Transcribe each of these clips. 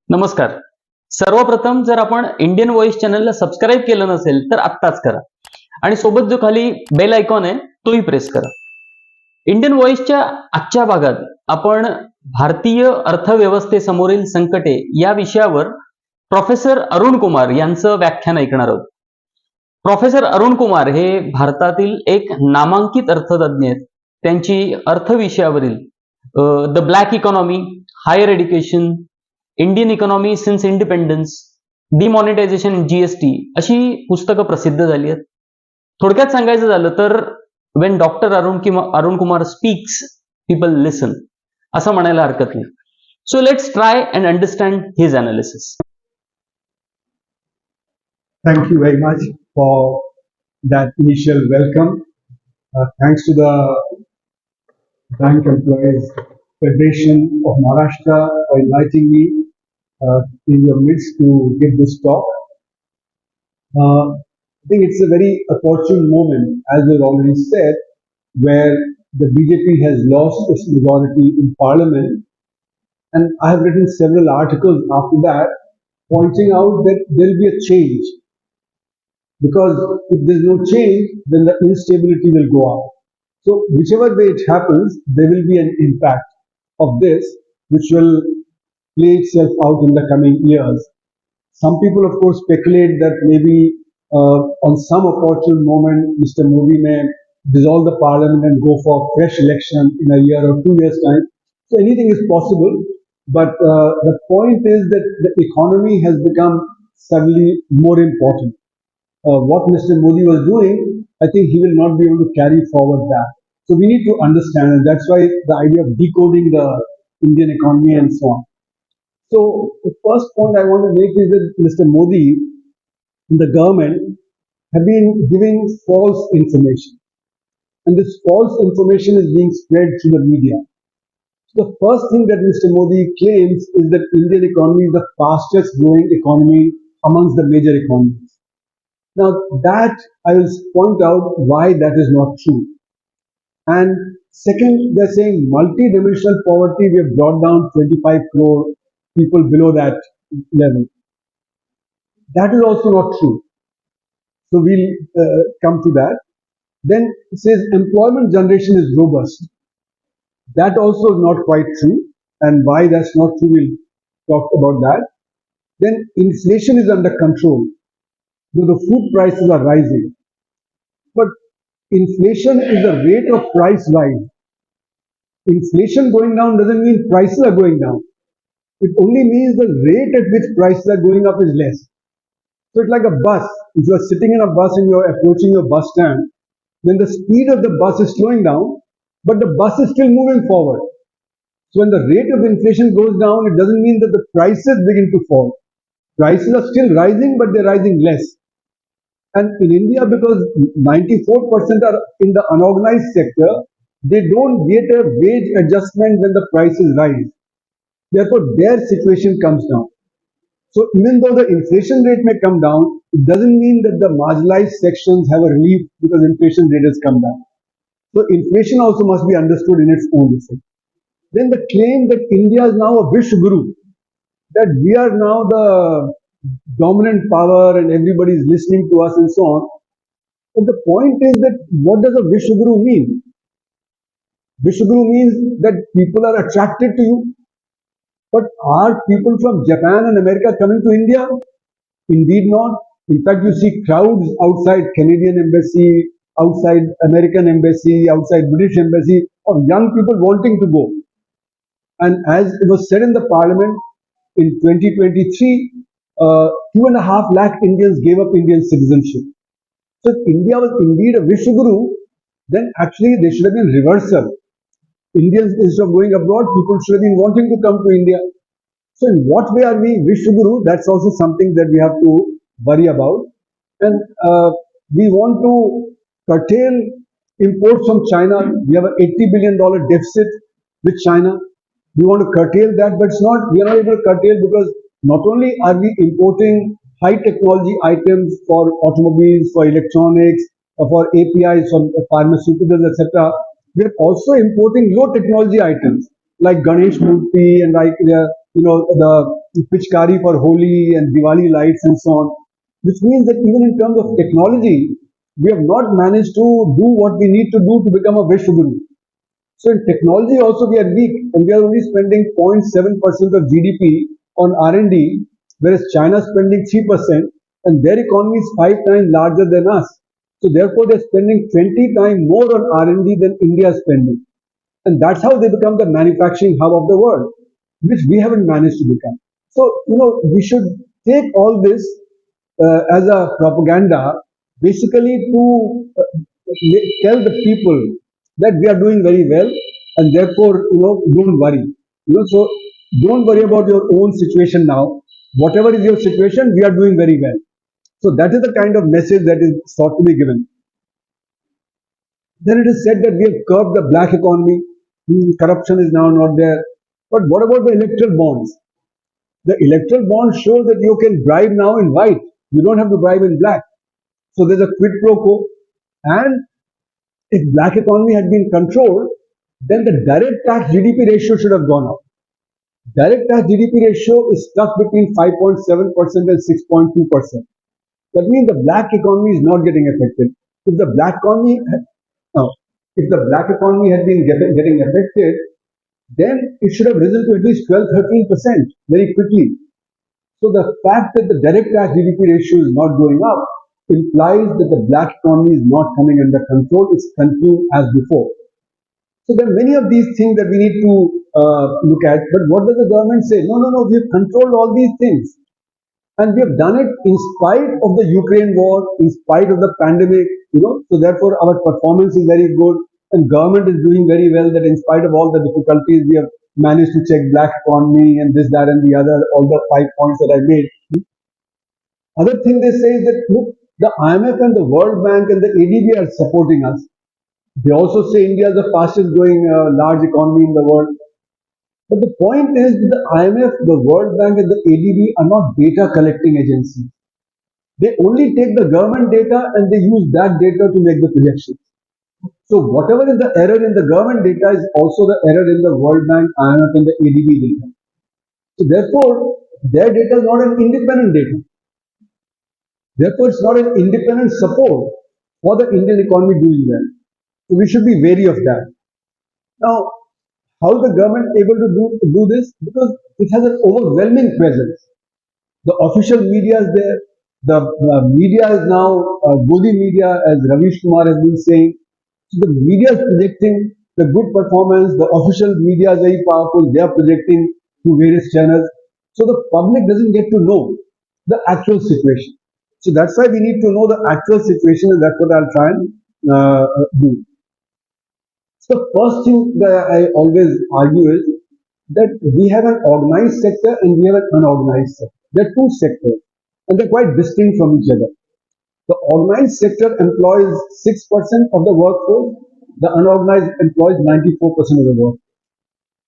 नमस्कार. सर्वप्रथम जर आपण इंडियन व्हॉइस चॅनलला सबस्क्राईब केलं नसेल तर आत्ताच करा आणि सोबत जो खाली बेल आयकॉन आहे तोही प्रेस करा. इंडियन व्हॉइसच्या आजच्या भागात आपण भारतीय अर्थव्यवस्थेसमोरील संकटे या विषयावर प्रोफेसर अरुण कुमार यांचं व्याख्यान ऐकणार आहोत. प्रोफेसर अरुण कुमार हे भारतातील एक नामांकित अर्थतज्ञ आहेत. त्यांची अर्थ विषयावरील the black economy, higher education, Indian economy since independence, demonetisation, GST अशी पुस्तकं प्रसिद्ध झाली आहेत. थोडक्यात सांगायचं झालं तर when doctor Arun Kumar speaks people listen असं म्हणायला हरकत नाही. So let's try and understand his analysis. Thank you very much for that initial welcome. Thanks to the Bank Employees Federation of Maharashtra for inviting me in your midst to give this talk. I think it's a very opportune moment, as we've already said, where the BJP has lost its majority in Parliament, and I have written several articles after that pointing out that there will be a change. Because if there's no change, then the instability will go up. So whichever way it happens, there will be an impact of this, which will play itself out in the coming years. Some people, of course, speculate that maybe on some opportune moment, Mr. Modi may dissolve the parliament and go for fresh election in a year or 2 years' time. So anything is possible. But the point is that the economy has become suddenly more important. What Mr. Modi was doing, I think he will not be able to carry forward that. So we need to understand, and that's why the idea of decoding the Indian economy and so on. So the first point I want to make is that Mr. Modi and the government have been giving false information. And this false information is being spread through the media. So the first thing that Mr. Modi claims is that Indian economy is the fastest growing economy amongst the major economies. Now that I will point out why that is not true. And second, they're saying multi-dimensional poverty, we have brought down 25 crore people below that level. That is also not true. So we'll come to that. Then it says employment generation is robust. That also is not quite true. And why that's not true, we'll talk about that. Then inflation is under control. Though the food prices are rising. But inflation is the rate of price rise. Inflation going down doesn't mean prices are going down. It only means the rate at which prices are going up is less. So it's like a bus. If you are sitting in a bus and you are approaching your bus stand, then the speed of the bus is slowing down, but the bus is still moving forward. So when the rate of inflation goes down, it doesn't mean that the prices begin to fall. Prices are still rising, but they're rising less. And in India, because 94% are in the unorganized sector, they don't get a wage adjustment when the prices rise. Therefore, their situation comes down. So even though the inflation rate may come down, it doesn't mean that the marginalized sections have a relief because inflation rate has come down. So inflation also must be understood in its own way. Then the claim that India is now a wish guru, that we are now the dominant power and everybody is listening to us and so on. But the point is that what does a Vishwaguru mean? Vishwaguru means that people are attracted to you. But are people from Japan and America coming to India? Indeed not. In fact, you see crowds outside Canadian embassy, outside American embassy, outside British embassy of young people wanting to go. And as it was said in the parliament in 2023, 2.5 lakh Indians gave up Indian citizenship. So if India was indeed a Vishwaguru, then actually there should have been reversal. Indians, instead of going abroad, people should have been wanting to come to India. So in what way are we Vishwaguru? That's also something that we have to worry about. And we want to curtail imports from China. We have an $80 billion deficit with China. We want to curtail that, but we are not able to curtail because not only are we importing high technology items for automobiles, for electronics, for APIs, for pharmaceuticals, etc., we are also importing low technology items. like Ganesh Murti and like the Pichkari for Holi and Diwali lights and so on, which means that even in terms of technology, we have not managed to do what we need to do to become a Vishwaguru. So in technology also we are weak, and we are only spending 0.7% of GDP on R&D, whereas China is spending 3%, and their economy is 5 times larger than us. So therefore they are spending 20 times more on R&D than India is spending. And that's how they become the manufacturing hub of the world, which we haven't managed to become. So, we should take all this as a propaganda, basically to tell the people that we are doing very well, and therefore, don't worry. So don't worry about your own situation now. Whatever is your situation, we are doing very well. So that is the kind of message that is sought to be given. Then it is said that we have curbed the black economy. Corruption is now not there. But what about the electoral bonds? The electoral bond shows that you can bribe now in white. You don't have to bribe in black. So there's a quid pro quo. And if black economy had been controlled, then the direct tax GDP ratio should have gone up. Direct tax GDP ratio is stuck between 5.7% and 6.2%. That means the black economy is not getting affected. If the black economy, no, if the black economy had been getting affected, then it should have risen to at least 12-13% very quickly. So the fact that the direct tax GDP ratio is not going up implies that the black economy is not coming under control. It's continuing as before. So there are many of these things that we need to look at. But what does the government say? No, no, no. We have controlled all these things. And we have done it in spite of the Ukraine war, in spite of the pandemic, so therefore our performance is very good, and government is doing very well, that in spite of all the difficulties, we have managed to check black economy and this, that, and the other, all the 5 points that I made. Other thing they say is that, look, the IMF and the World Bank and the ADB are supporting us. They also say India is the fastest growing large economy in the world. But the point is that the IMF, the World Bank, and the ADB are not data collecting agencies. They only take the government data and they use that data to make the projections. So whatever is the error in the government data is also the error in the World Bank, IMF, and the ADB data. So therefore, their data is not an independent data. Therefore, it's not an independent support for the Indian economy doing well. So we should be wary of that. Now, how is the government able to do this? Because it has an overwhelming presence. The official media is there. The media is now Godi media, as Ravish Kumar has been saying. So the media is projecting the good performance. The official media is very powerful. They are projecting through various channels. So the public doesn't get to know the actual situation. So that's why we need to know the actual situation, and that's what I'll try and do. So the first thing that I always argue is that we have an organized sector and we have an unorganized sector. There are two sectors, and they're quite distinct from each other. The organized sector employs 6% of the workforce. The unorganized employs 94% of the workforce.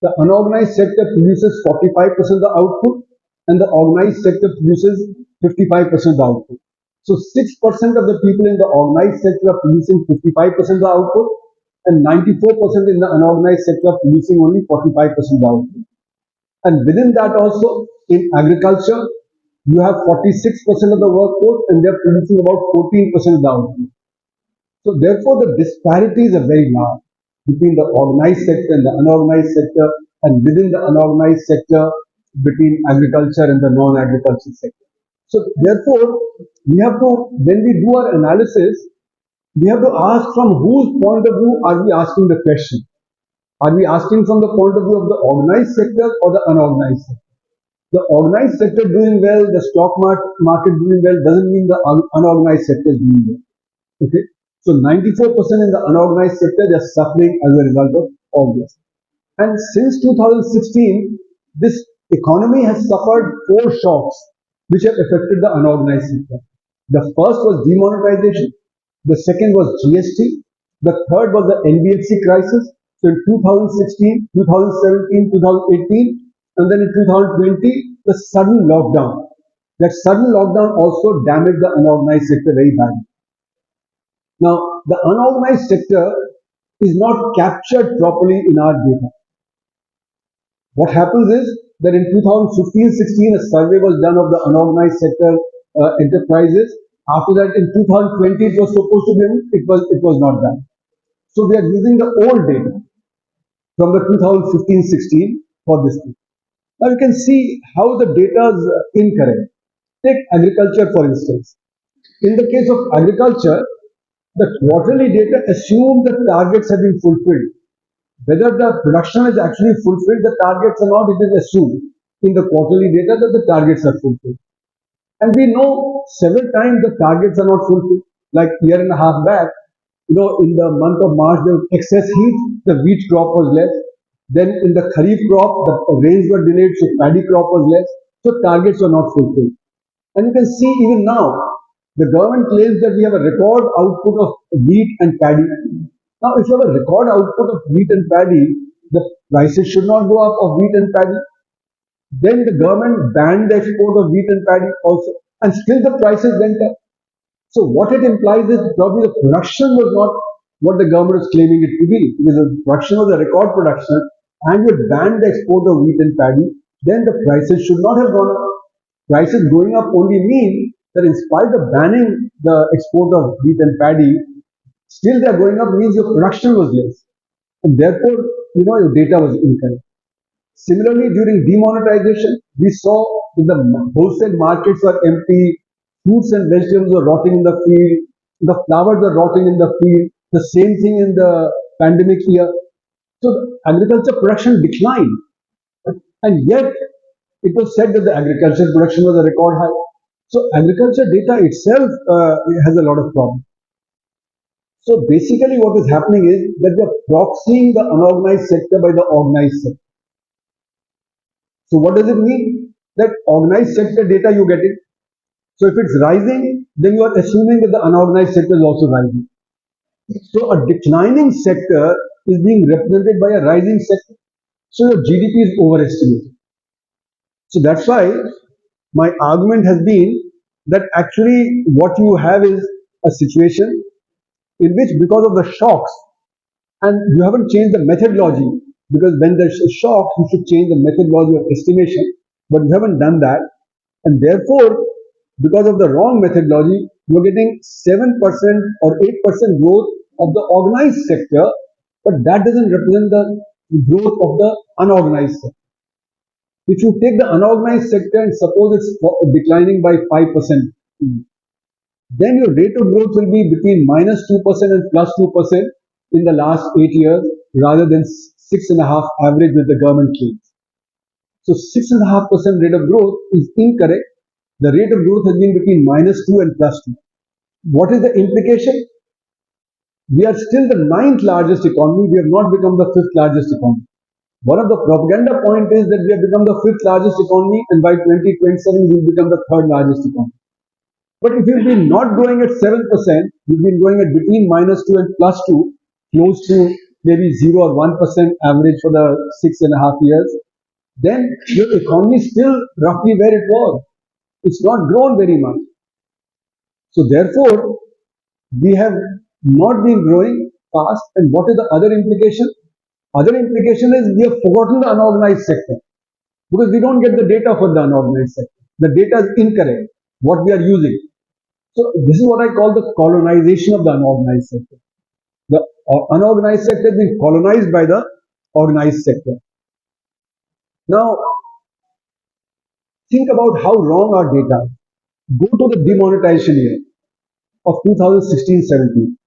The unorganized sector produces 45% of the output, and the organized sector produces 55% of the output. So 6% of the people in the organized sector are producing 55% of the output, and 94% in the unorganized sector are producing only 45% of the output. And within that also, in agriculture, you have 46% of the workforce, and they are producing about 14% of the output. So therefore, the disparities are very large between the organized sector and the unorganized sector, and within the unorganized sector between agriculture and the non-agricultural sector. So therefore, we have to, when we do our analysis, we have to ask from whose point of view are we asking the question. Are we asking from the point of view of the organized sector or the unorganized sector? The organized sector doing well, the stock market doing well, doesn't mean the unorganized sector is doing well. Okay? So 94% in the unorganized sector, they are suffering as a result of all this. And since 2016, this economy has suffered 4 shocks which have affected the unorganized sector. The first was demonetization, the second was GST, the third was the NBFC crisis. So in 2016, 2017, 2018, and then in 2020, the sudden lockdown. That sudden lockdown also damaged the unorganized sector very badly. Now, the unorganized sector is not captured properly in our data. What happens is that in 2015-16, a survey was done of the unorganized sector enterprises. After that, in 2020, it was supposed to be, it was not done. So we are using the old data from the 2015-16 for this thing. Now you can see how the data is incorrect. Take agriculture for instance. In the case of agriculture, the quarterly data assume the targets have been fulfilled. Whether the production is actually fulfilled, the targets or not, it is assumed in the quarterly data that the targets are fulfilled. And we know several times the targets are not fulfilled. Like year and a half back, in the month of March, there was excess heat, the wheat crop was less. Then in the Kharif crop, the rains were delayed, so paddy crop was less. So targets were not fulfilled. And you can see even now, the government claims that we have a record output of wheat and paddy. Now, if you have a record output of wheat and paddy, the prices should not go up of wheat and paddy. Then the government banned the export of wheat and paddy also, and still the prices went up. So what it implies is probably the production was not what the government was claiming it to be, because the production was a record production, and you banned the export of wheat and paddy, then the prices should not have gone up. Prices going up only mean that in spite of banning the export of wheat and paddy, still they are going up means your production was less. And therefore, your data was incorrect. Similarly, during demonetization, we saw that the wholesale markets were empty, fruits and vegetables were rotting in the field, the flowers were rotting in the field, the same thing in the pandemic year. So agriculture production declined. And yet, it was said that the agriculture production was a record high. So agriculture data itself has a lot of problems. So basically what is happening is that we are proxying the unorganized sector by the organized sector. So what does it mean? That organized sector data you get it. So if it's rising, then you are assuming that the unorganized sector is also rising. So a declining sector is being represented by a rising sector. So your GDP is overestimated. So that's why my argument has been that actually what you have is a situation in which, because of the shocks, and you haven't changed the methodology, because when there's a shock, you should change the methodology of estimation, but you haven't done that, and therefore, because of the wrong methodology, you're getting 7% or 8% growth of the organized sector, but that doesn't represent the growth of the unorganized sector. If you take the unorganized sector and suppose it's declining by 5%, then your rate of growth will be between -2% and +2% in the last 8 years, rather than 6.5% average with the government claims. So 6.5% rate of growth is incorrect. The rate of growth has been between -2 and +2. What is the implication? We are still the 9th largest economy. We have not become the 5th largest economy. One of the propaganda point is that we have become the 5th largest economy, and by 2027 we will become the 3rd largest economy. But if you've been not growing at 7%, you've been growing at between -2 and +2, close to maybe 0 or 1% average for the 6.5 years, then your economy is still roughly where it was. It's not grown very much. So therefore, we have not been growing fast. And what is the other implication? Other implication is we have forgotten the unorganized sector, because we don't get the data for the unorganized sector. The data is incorrect, what we are using. So this is what I call the colonization of the unorganized sector. The unorganized sector is being colonized by the organized sector. Now, think about how wrong our data is. Go to the demonetization year of 2016-17.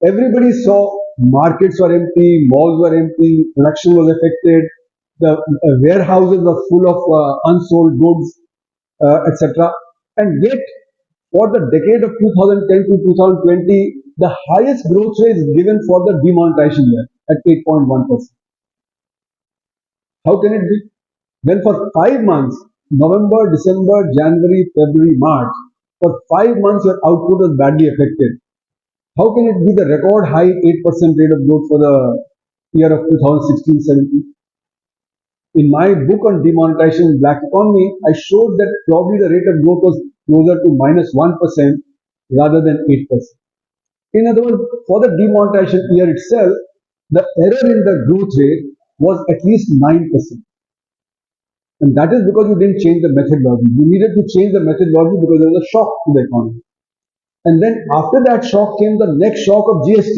Everybody saw markets were empty, malls were empty, production was affected, the warehouses were full of unsold goods, etc. And yet, for the decade of 2010 to 2020, the highest growth rate is given for the demonetization year at 8.1%. How can it be? When for 5 months, November, December, January, February, March, for 5 months your output was badly affected. How can it be the record high 8% rate of growth for the year of 2016-17? In my book on demonetization in black economy, I showed that probably the rate of growth was closer to -1% rather than 8%. In other words, for the demonetization year itself, the error in the growth rate was at least 9%. And that is because you didn't change the methodology. You needed to change the methodology because there was a shock to the economy. And then after that shock came the next shock of GST.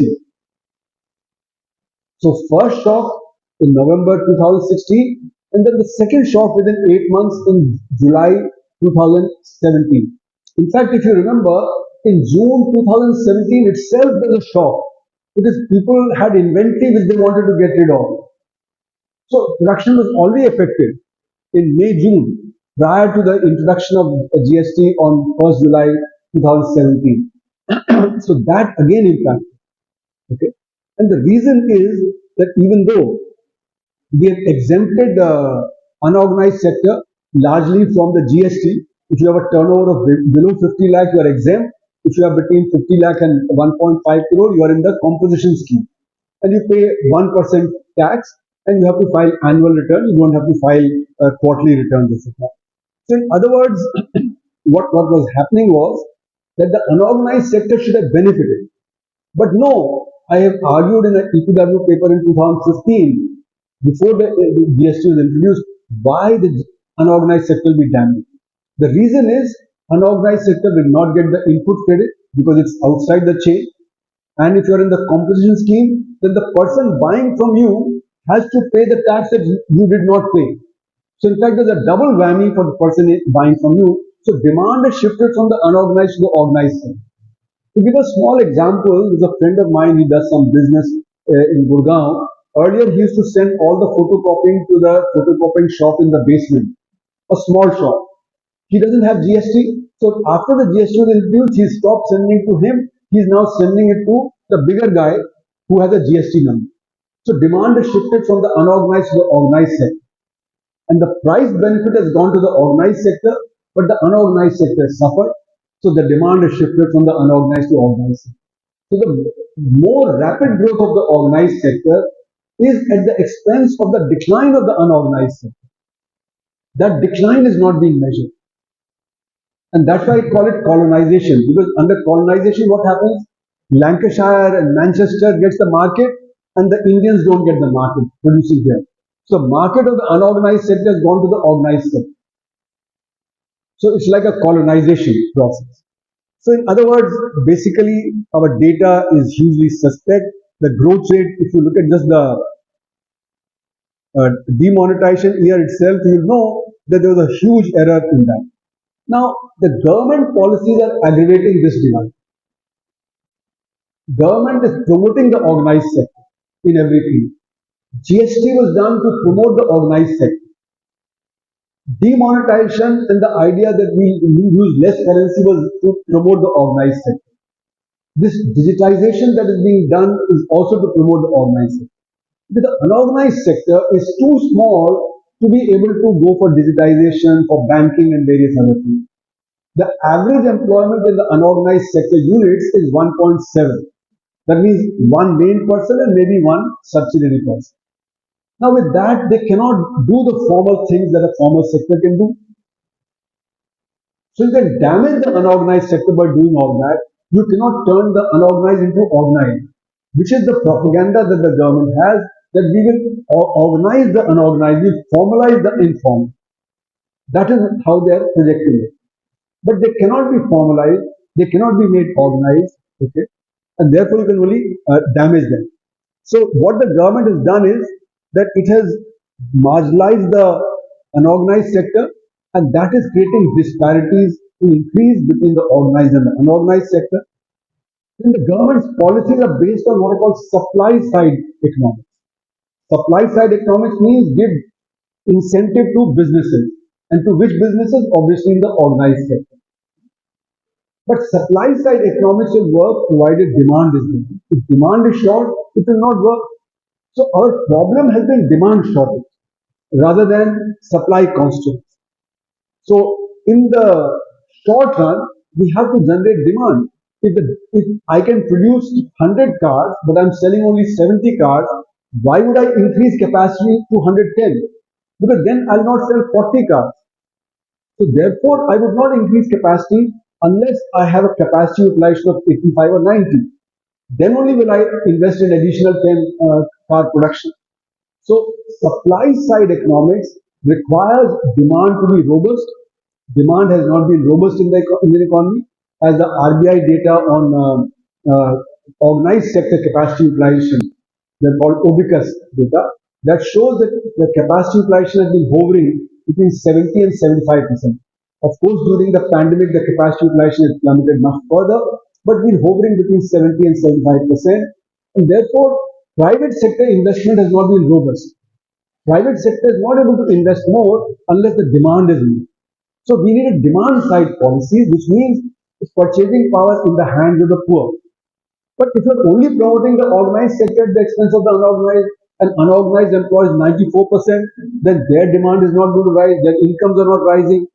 So first shock in November 2016, and then the second shock within 8 months in July 2017. In fact, if you remember, in June 2017 itself there was a shock because people had inventory which they wanted to get rid of. So production was already affected in May, June, prior to the introduction of GST on 1st July 2017. So that again impacted. Okay, and the reason is that even though we have exempted the unorganized sector largely from the GST, if you have a turnover of below 50 lakh, you are exempt. If you are between 50 lakh and 1.5 crore, you are in the composition scheme, and you pay 1% tax, and you have to file annual return. You don't have to file quarterly returns, etc. So, in other words, what was happening was that the unorganized sector should have benefited. But no, I have argued in an EPW paper in 2015, before the GST was introduced, why the unorganized sector will be damaged. The reason is unorganized sector will not get the input credit because it's outside the chain. And if you're in the composition scheme, then the person buying from you has to pay the tax that you did not pay. So in fact, there's a double whammy for the person buying from you. So demand is shifted from the unorganized to the organized sector. To give a small example, there's a friend of mine, he does some business in Gurgaon. Earlier, he used to send all the photocopying to the photocopying shop in the basement, a small shop. He doesn't have GST. So after the GST was introduced, he stopped sending to him. He's now sending it to the bigger guy who has a GST number. So demand is shifted from the unorganized to the organized sector. And the price benefit has gone to the organized sector, but the unorganized sector has suffered. So the demand is shifted from the unorganized to organized sector. So the more rapid growth of the organized sector is at the expense of the decline of the unorganized sector. That decline is not being measured. And that's why I call it colonization, because under colonization, what happens? Lancashire and Manchester gets the market, and the Indians don't get the market producing there. So market of the unorganized sector has gone to the organized sector. So it's like a colonization process. So in other words, basically our data is hugely suspect. The growth rate, if you look at just the demonetization year itself, you know that there was a huge error in that. Now, the government policies are aggravating this divide. Government is promoting the organized sector in every field. GST was done to promote the organized sector. Demonetization and the idea that we use less currency was to promote the organized sector. This digitization that is being done is also to promote the organized sector. The unorganized sector is too small to be able to go for digitization, for banking and various other things. The average employment in the unorganized sector units is 1.7. That means one main person and maybe one subsidiary person. Now with that, they cannot do the formal things that a formal sector can do. So you can damage the unorganized sector by doing all that. You cannot turn the unorganized into organized, which is the propaganda that the government has, that we will organize the unorganized, we formalize the informal. That is how they are projecting it. But they cannot be formalized, they cannot be made organized, okay? And therefore you can only damage them. So what the government has done is that it has marginalized the unorganized sector, and that is creating disparities to increase between the organized and the unorganized sector. And the government's policies are based on what I call supply side economics. Supply side economics means give incentive to businesses. And to which businesses? Obviously in the organized sector. But supply side economics will work provided demand is there. If demand is short, it will not work. So our problem has been demand shortage rather than supply constraints. So in the short run, we have to generate demand. If I can produce 100 cars, but I'm selling only 70 cars, why would I increase capacity to 110? Because then I'll not sell 40 cars. So therefore, I would not increase capacity unless I have a capacity utilization of 85 or 90. Then only will I invest in additional 10 car production. So supply side economics requires demand to be robust. Demand has not been robust in the Indian economy, as the RBI data on organized sector capacity utilization, they're called OBICUS data, that shows that the capacity utilization has been hovering between 70 and 75%. Of course, during the pandemic, the capacity utilization has plummeted much further, but been hovering between 70 and 75%. And therefore, private sector investment has not been robust. Private sector is not able to invest more unless the demand is more. So we need a demand side policy, which means purchasing power in the hands of the poor. But if you're only promoting the organized sector at the expense of the unorganized, and unorganized employs 94%, then their demand is not going to rise, their incomes are not rising.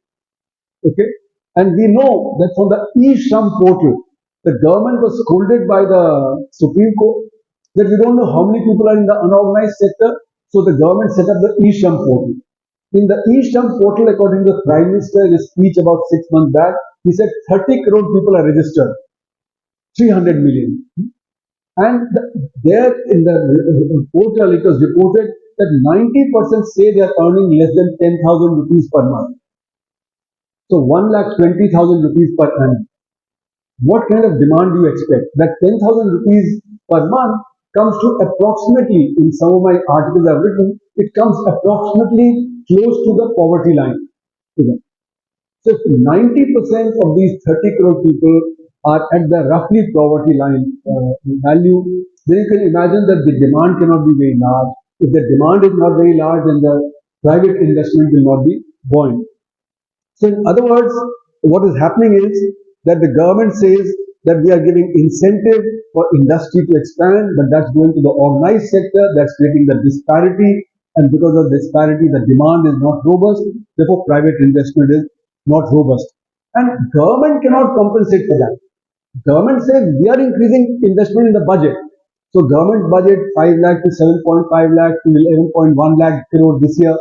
Okay? And we know that from the e-Shram portal, the government was scolded by the Supreme Court that we don't know how many people are in the unorganized sector, so the government set up the e-Shram portal. In the e-Shram portal, according to the Prime Minister in his speech about 6 months back, he said 30 crore people are registered, 300 million. And there in the portal, it was reported that 90% say they are earning less than 10,000 rupees per month. So 1,20,000 rupees per annum. What kind of demand do you expect? That 10,000 rupees per month comes to approximately, in some of my articles I've written, it comes approximately close to the poverty line. So if 90% of these 30 crore people are at the roughly poverty line value, then you can imagine that the demand cannot be very large. If the demand is not very large, then the private investment will not be buoyant. So in other words, what is happening is that the government says that we are giving incentive for industry to expand, but that's going to the organized sector, that's creating the disparity, and because of disparity, the demand is not robust, therefore private investment is not robust. And government cannot compensate for that. Government says we are increasing investment in the budget. So government budget 5 lakh to 7.5 lakh to 11.1 lakh crore this year.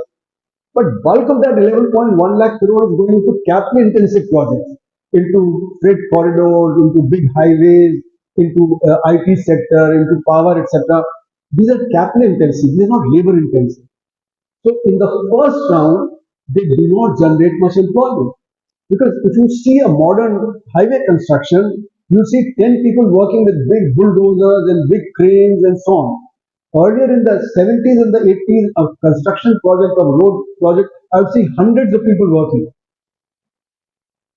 But bulk of that 11.1 lakh crore is going into capital intensive projects, into freight corridors, into big highways, into IT sector, into power, etc. These are capital intensive, these are not labor intensive. So in the first round, they do not generate much employment. Because if you see a modern highway construction, you see 10 people working with big bulldozers and big cranes and so on. Earlier in the 70s and the 80s, a construction project or road project, I would see hundreds of people working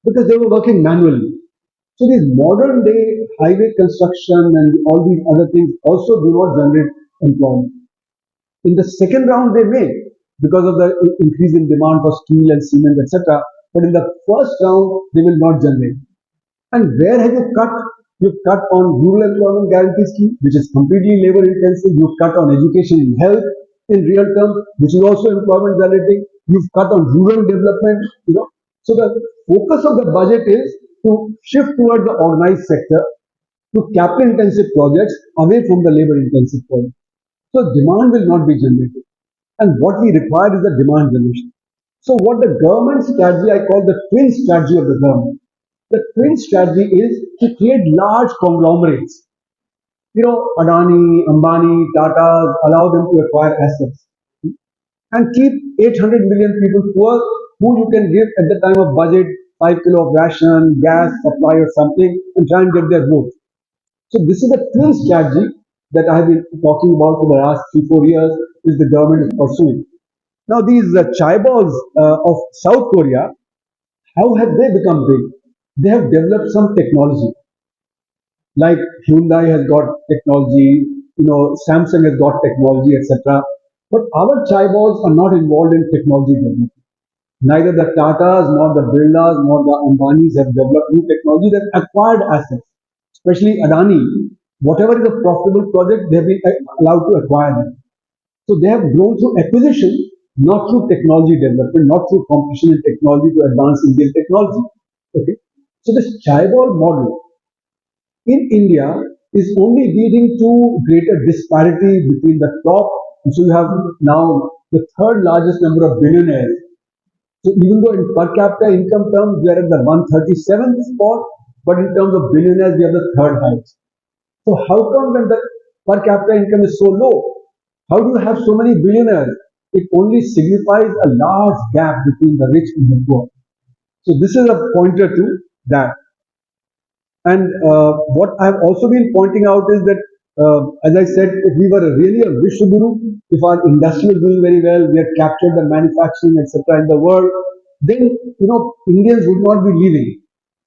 because they were working manually. So these modern day highway construction and all these other things also do not generate employment. In the second round, they may because of the increase in demand for steel and cement, etc. But in the first round, they will not generate. And where have you cut? You've cut on rural employment guarantee scheme, which is completely labor intensive. You've cut on education and health in real terms, which is also employment generating. You've cut on rural development. So the focus of the budget is to shift towards the organized sector, to capital intensive projects away from the labor intensive projects. So demand will not be generated. And what we require is the demand generation. So what the government strategy, I call the twin strategy of the government. The twin strategy is to create large conglomerates. Adani, Ambani, Tata, allow them to acquire assets and keep 800 million people poor who you can give at the time of budget 5 kilo of ration, gas, supply or something and try and get their vote. So this is the twin strategy that I have been talking about for the last 3-4 years, which the government is pursuing. Now these chaebols of South Korea, how have they become big? They have developed some technology. Like Hyundai has got technology, Samsung has got technology, etc. But our chaebols are not involved in technology development. Neither the Tatas, nor the Birlas, nor the Ambanis have developed new technology. They've acquired assets, especially Adani. Whatever is a profitable project, they have been allowed to acquire them. So they have grown through acquisition, not through technology development, not through competition in technology to advance Indian technology. Okay. So this chaebol model in India is only leading to greater disparity between the top. So you have now the third largest number of billionaires. So even though in per capita income terms we are at the 137th spot, but in terms of billionaires we are the third highest. So how come when the per capita income is so low, how do you have so many billionaires It only signifies a large gap between the rich and the poor. So this is a pointer to that. And what I've also been pointing out is that, as I said, if we were really a Vishwaguru, if our industry was doing very well, we had captured the manufacturing, etc., in the world, then Indians would not be leaving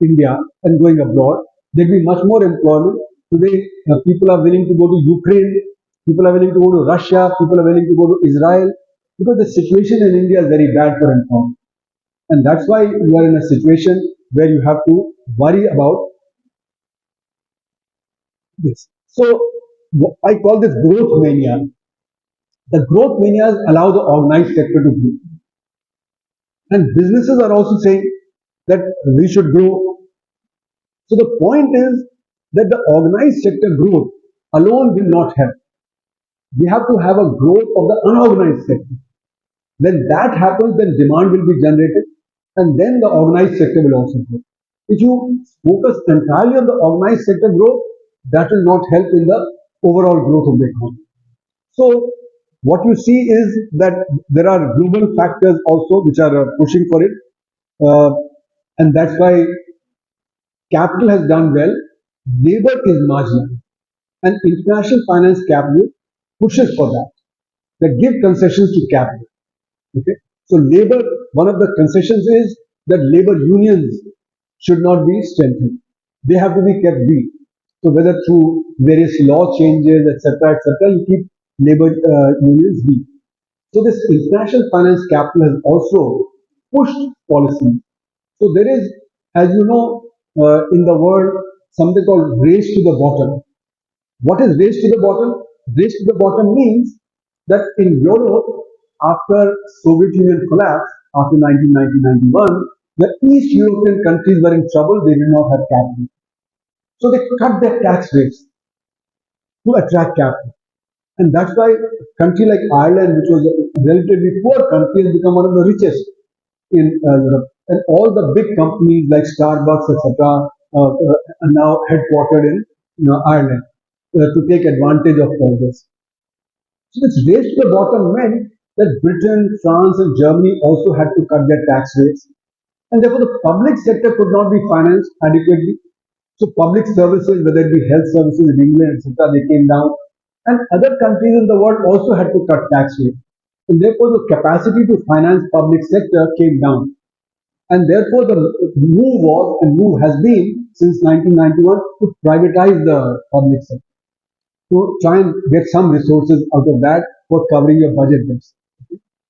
India and going abroad. There'd be much more employment. Today, people are willing to go to Ukraine, people are willing to go to Russia, people are willing to go to Israel, because the situation in India is very bad for employment. And that's why you are in a situation where you have to worry about this. So I call this growth mania. The growth manias allow the organized sector to grow. And businesses are also saying that we should grow. So the point is that the organized sector growth alone will not help. We have to have a growth of the unorganized sector. When that happens, then demand will be generated, and then the organized sector will also grow. If you focus entirely on the organized sector growth, that will not help in the overall growth of the economy. So, what you see is that there are global factors also which are pushing for it, uh, and that's why capital has done well, labor is marginal, and international finance capital pushes for that. That give concessions to capital. Okay, so labor, one of the concessions is that labor unions should not be strengthened; they have to be kept weak. So whether through various law changes, etc., you keep labor unions weak. So this international finance capital has also pushed policy. So there is, as you know, in the world, something called race to the bottom. What is race to the bottom? Race to the bottom means that in Europe, after Soviet Union collapsed, after 1990-91, the East European countries were in trouble. They did not have capital. So they cut their tax rates to attract capital. And that's why a country like Ireland, which was a relatively poor country, has become one of the richest in Europe. And all the big companies like Starbucks, etc., are now headquartered in Ireland to take advantage of all this. So this race to the bottom meant that Britain, France, and Germany also had to cut their tax rates, and therefore the public sector could not be financed adequately. So public services, whether it be health services in England, etc., they came down, and other countries in the world also had to cut tax rates, and therefore the capacity to finance public sector came down. And therefore, the move was and move has been since 1991 to privatize the public sector, to try and get some resources out of that for covering your budget deficit.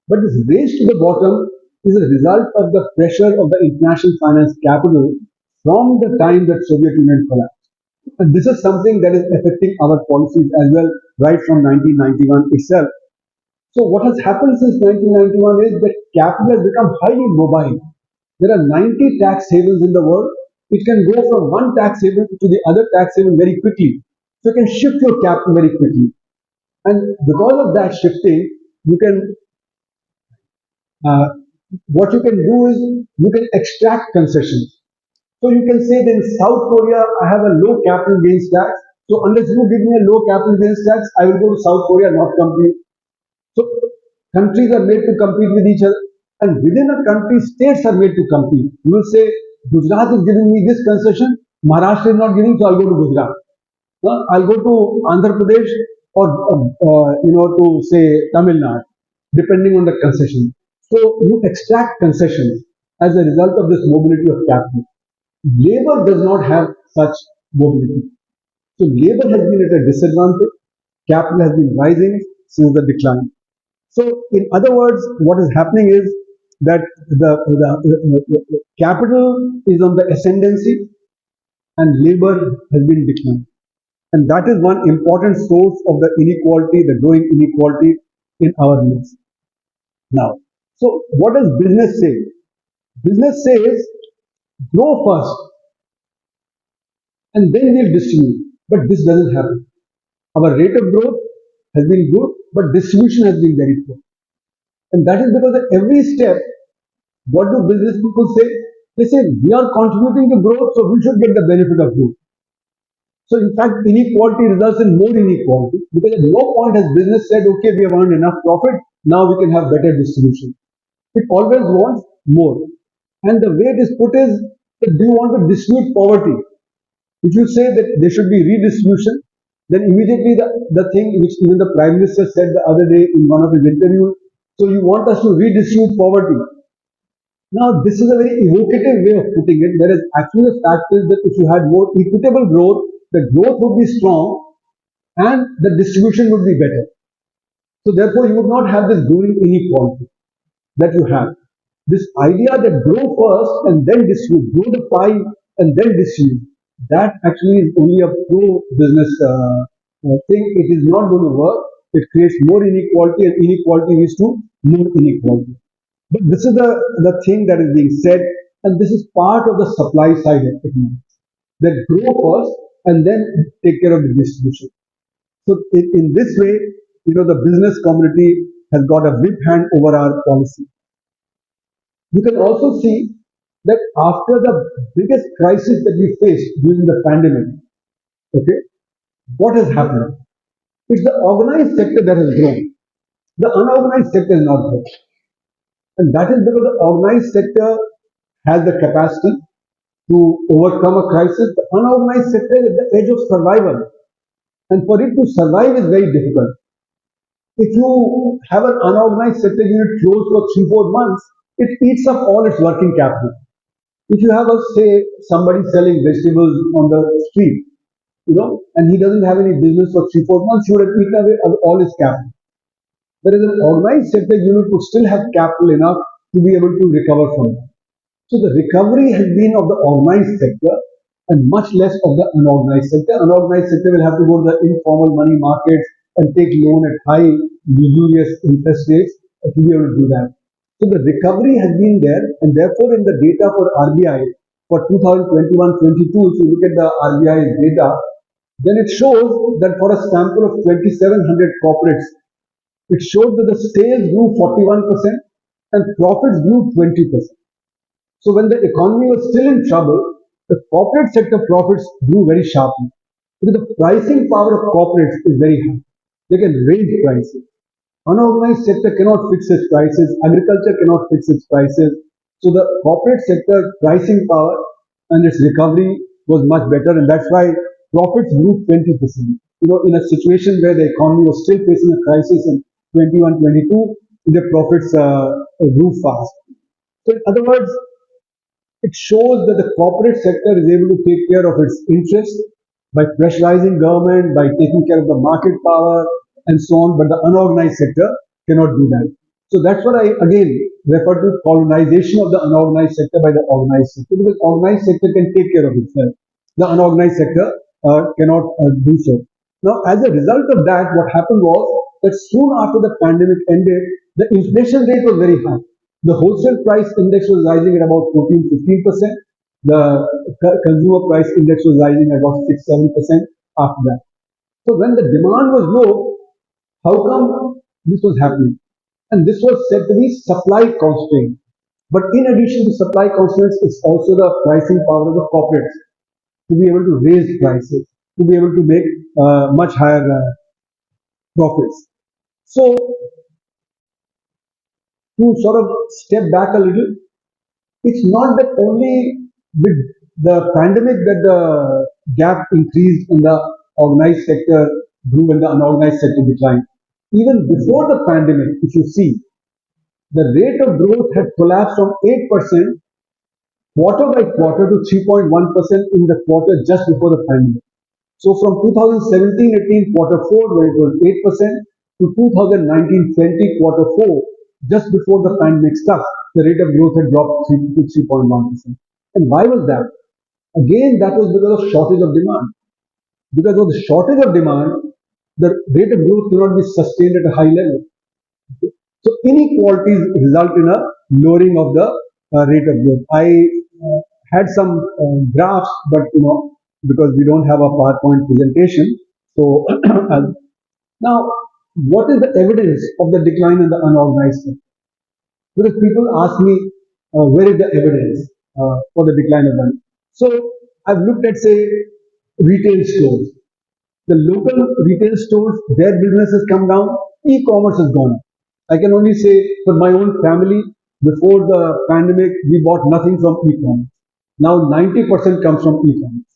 But this race to the bottom is a result of the pressure of the international finance capital from the time that Soviet Union collapsed. And this is something that is affecting our policies as well, right from 1991 itself. So what has happened since 1991 is that capital has become highly mobile. There are 90 tax havens in the world. It can go from one tax haven to the other tax haven very quickly. So you can shift your capital very quickly. And because of that shifting, you can uh, what you can do is you can extract concessions. So you can say that in South Korea, I have a low capital gains tax. So unless you give me a low capital gains tax, I will go to South Korea, not compete. So countries are made to compete with each other. And within a country, states are made to compete. You will say, Gujarat is giving me this concession, Maharashtra is not giving, so I'll go to Gujarat. I'll go to Andhra Pradesh or, to say Tamil Nadu, depending on the concession. So you extract concessions as a result of this mobility of capital. Labor does not have such mobility. So labor has been at a disadvantage. Capital has been rising since the decline. So in other words, what is happening is that the capital is on the ascendancy and labor has been declining. And that is one important source of the inequality, the growing inequality in our midst. Now, so what does business say? Business says grow first and then we'll distribute. But this doesn't happen. Our rate of growth has been good, but distribution has been very poor. And that is because at every step, what do business people say? They say, we are contributing to growth, so we should get the benefit of growth. So in fact, inequality results in more inequality because at no point has business said, okay, we have earned enough profit, Now we can have better distribution. It always wants more. And the way it is put is that do you want to distribute poverty? If you say that there should be redistribution, then immediately the thing which even the Prime Minister said the other day in one of his interviews, so you want us to redistribute poverty. Now, this is a very evocative way of putting it, whereas actually the fact is that if you had more equitable growth, the growth would be strong and the distribution would be better. So therefore, you would not have this growing inequality that you have. This idea that grow first and then distribute, grow the pie and then distribute, that actually is only a pro-business thing. It is not going to work. It creates more inequality, and inequality leads to more inequality. But this is the thing that is being said, and this is part of the supply side of economics. That grow first and then take care of the distribution. So in this way, the business community has got a big hand over our policy. You can also see that after the biggest crisis that we faced during the pandemic, okay, what has happened? It's the organized sector that has grown. The unorganized sector is not grown. And that is because the organized sector has the capacity to overcome a crisis. The unorganized sector is at the edge of survival. And for it to survive is very difficult. If you have an unorganized sector unit closed for 3-4 months, it eats up all its working capital. If you have say somebody selling vegetables on the street, and he doesn't have any business for 3-4 months, he would have eaten away all his capital. Whereas an organized sector unit would still have capital enough to be able to recover from that. So the recovery has been of the organized sector and much less of the unorganized sector. Unorganized sector will have to go to the informal money markets and take loan at high usurious interest rates to be able to do that. So the recovery has been there, and therefore in the data for RBI for 2021-22, if you look at the RBI's data, then it shows that for a sample of 2,700 corporates, it showed that the sales grew 41% and profits grew 20%. So when the economy was still in trouble, the corporate sector profits grew very sharply. Because the pricing power of corporates is very high. They can raise prices. Unorganized sector cannot fix its prices. Agriculture cannot fix its prices. So the corporate sector pricing power and its recovery was much better, and that's why profits grew 20%. In a situation where the economy was still facing a crisis in 21-22, the profits grew fast. So in other words, it shows that the corporate sector is able to take care of its interests by pressurizing government, by taking care of the market power, and so on, but the unorganized sector cannot do that. So that's what I again refer to colonization of the unorganized sector by the organized sector, because organized sector can take care of itself. The unorganized sector cannot do so. Now, as a result of that, what happened was that soon after the pandemic ended, the inflation rate was very high. The wholesale price index was rising at about 14-15%. The consumer price index was rising at about 6-7% after that. So when the demand was low, how come this was happening? And this was said to be supply constraint. But in addition to supply constraints, it's also the pricing power of the corporates to be able to raise prices, to be able to make much higher profits. So to sort of step back a little, it's not that only with the pandemic that the gap increased in the organized sector grew and the unorganized sector declined. Even before the pandemic, if you see, the rate of growth had collapsed from 8% quarter by quarter to 3.1% in the quarter just before the pandemic. So from 2017-18 quarter 4, where it was 8%, to 2019-20 quarter 4, just before the pandemic struck, the rate of growth had dropped to 3.1%. And why was that? Again, that was because of shortage of demand. Because of the shortage of demand, the rate of growth cannot be sustained at a high level. So inequalities result in a lowering of the rate of growth. I had some graphs, but because we don't have a PowerPoint presentation, so now what is the evidence of the decline in the unorganized sector? Because people ask me, where is the evidence for the decline of the? So I've looked at say retail stores. The local retail stores, their business has come down, e-commerce has gone up. I can only say for my own family, before the pandemic, we bought nothing from e-commerce. Now 90% comes from e-commerce,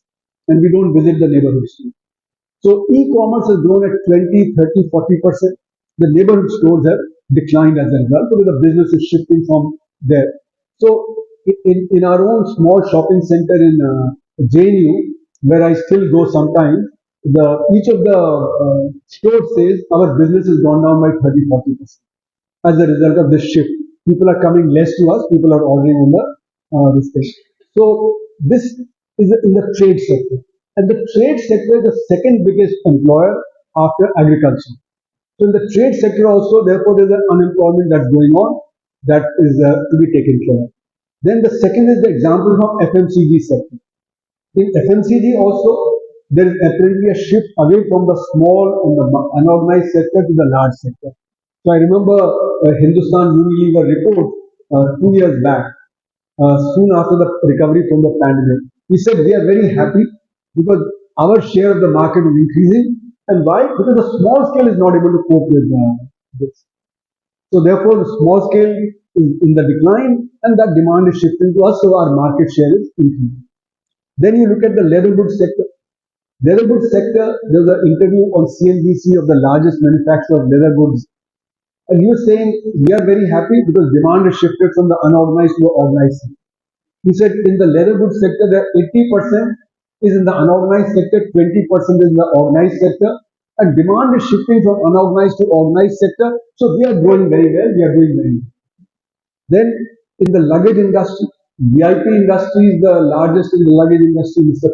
and we don't visit the neighborhood store. So e-commerce has grown at 20, 30, 40%. The neighborhood stores have declined as a result because the business is shifting from there. So in our own small shopping center in JNU, where I still go sometimes, each of the stores says our business has gone down by 30, 40% as a result of this shift. People are coming less to us, people are ordering on the this thing. So this is in the trade sector. And the trade sector is the second biggest employer after agriculture. So in the trade sector also, therefore, there's an unemployment that's going on that is to be taken care of. Then the second is the example from FMCG sector. In FMCG also, there is apparently a shift away from the small and the unorganized sector to the large sector. So I remember Hindustan Unilever report 2 years back, soon after the recovery from the pandemic. He said we are very happy because our share of the market is increasing. And why? Because the small scale is not able to cope with this. So therefore, the small scale is in the decline, and that demand is shifting to us, so our market share is increasing. Then you look at the leather goods sector. Leather goods sector, there's an interview on CNBC of the largest manufacturer of leather goods. And he was saying, we are very happy because demand has shifted from the unorganized to the organized sector. He said, in the leather goods sector, the 80% is in the unorganized sector, 20% is in the organized sector, and demand is shifting from unorganized to organized sector. So we are growing very well, we are doing very well. Then in the luggage industry, VIP industry is the largest in the luggage industry. Mr.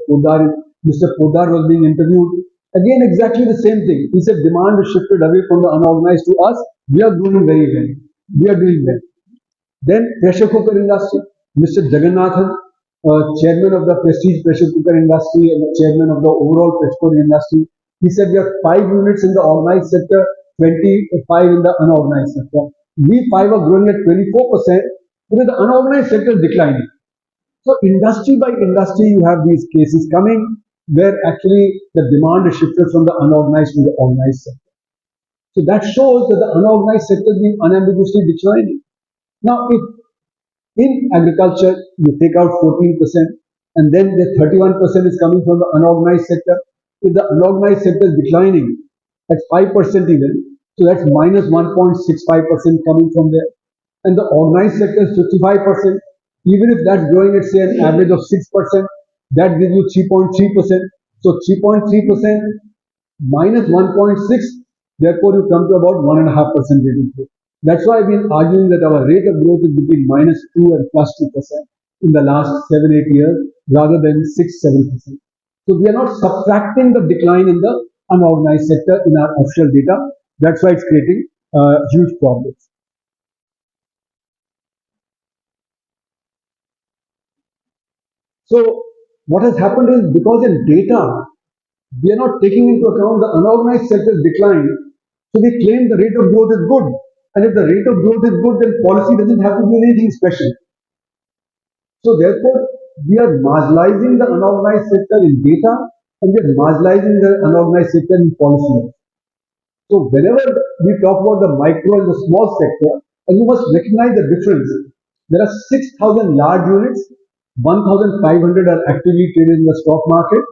Podar was being interviewed. Again, exactly the same thing. He said demand is shifted away from the unorganized to us. We are doing very well. We are doing well. Then pressure cooker industry. Mr. Jagannathan, chairman of the prestige pressure cooker industry and the chairman of the overall pressure cooker industry, he said we have 5 units in the organized sector, 25 in the unorganized sector. We 5 are growing at 24% because the unorganized sector is declining. So industry by industry, you have these cases coming where actually the demand is shifted from the unorganized to the organized sector. So that shows that the unorganized sector is being unambiguously declining. Now, if in agriculture you take out 14% and then the 31% is coming from the unorganized sector, if the unorganized sector is declining at 5% even, so that's minus 1.65% coming from there. And the organized sector is 55%. Even if that's growing at say an average of 6%, that gives you 3.3%. So 3.3% minus 1.6, therefore you come to about 1.5% rate of growth. That's why I've been arguing that our rate of growth is between minus 2 and plus 2% in the last 7-8 years rather than 6-7%. So we are not subtracting the decline in the unorganized sector in our official data. That's why it's creating huge problems. So what has happened is because in data, we are not taking into account the unorganized sector's decline. So we claim the rate of growth is good. And if the rate of growth is good, then policy doesn't have to do anything special. So therefore, we are marginalizing the unorganized sector in data and we are marginalizing the unorganized sector in policy. So whenever we talk about the micro and the small sector, and you must recognize the difference. There are 6,000 large units, 1,500 are actively traded in the stock market.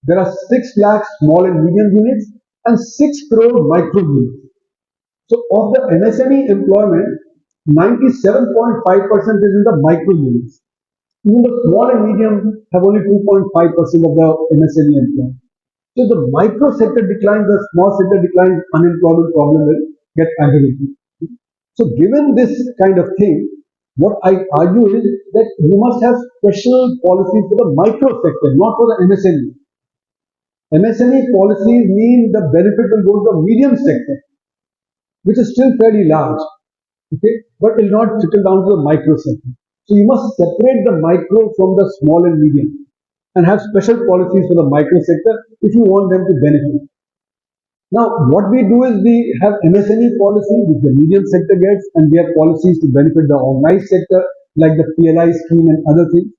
There are 6 lakh small and medium units and 6 crore micro units. So of the MSME employment, 97.5% is in the micro units. Even the small and medium have only 2.5% of the MSME employment. So the micro sector declines, the small sector declines, unemployment problem will get aggravated. So given this kind of thing, what I argue is that you must have special policies for the micro sector, not for the MSME. MSME policies mean the benefit will go to the medium sector, which is still fairly large, okay, but will not trickle down to the micro sector. So you must separate the micro from the small and medium and have special policies for the micro sector if you want them to benefit. Now, what we do is we have MSME policy which the medium sector gets, and we have policies to benefit the organized sector like the PLI scheme and other things.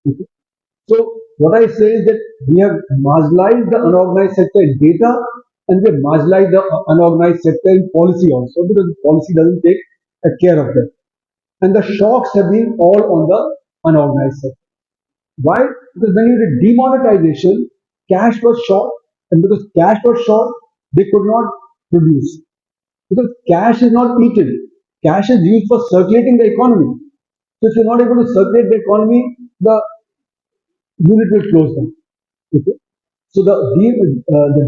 Okay. So what I say is that we have marginalized the unorganized sector in data and they marginalize the unorganized sector in policy also, because the policy doesn't take care of them. And the shocks have been all on the unorganized sector. Why? Because when you did demonetization, cash was short, and because cash was short, they could not produce. Because cash is not eaten, cash is used for circulating the economy. So if you're not able to circulate the economy, the unit will close down. Okay. So the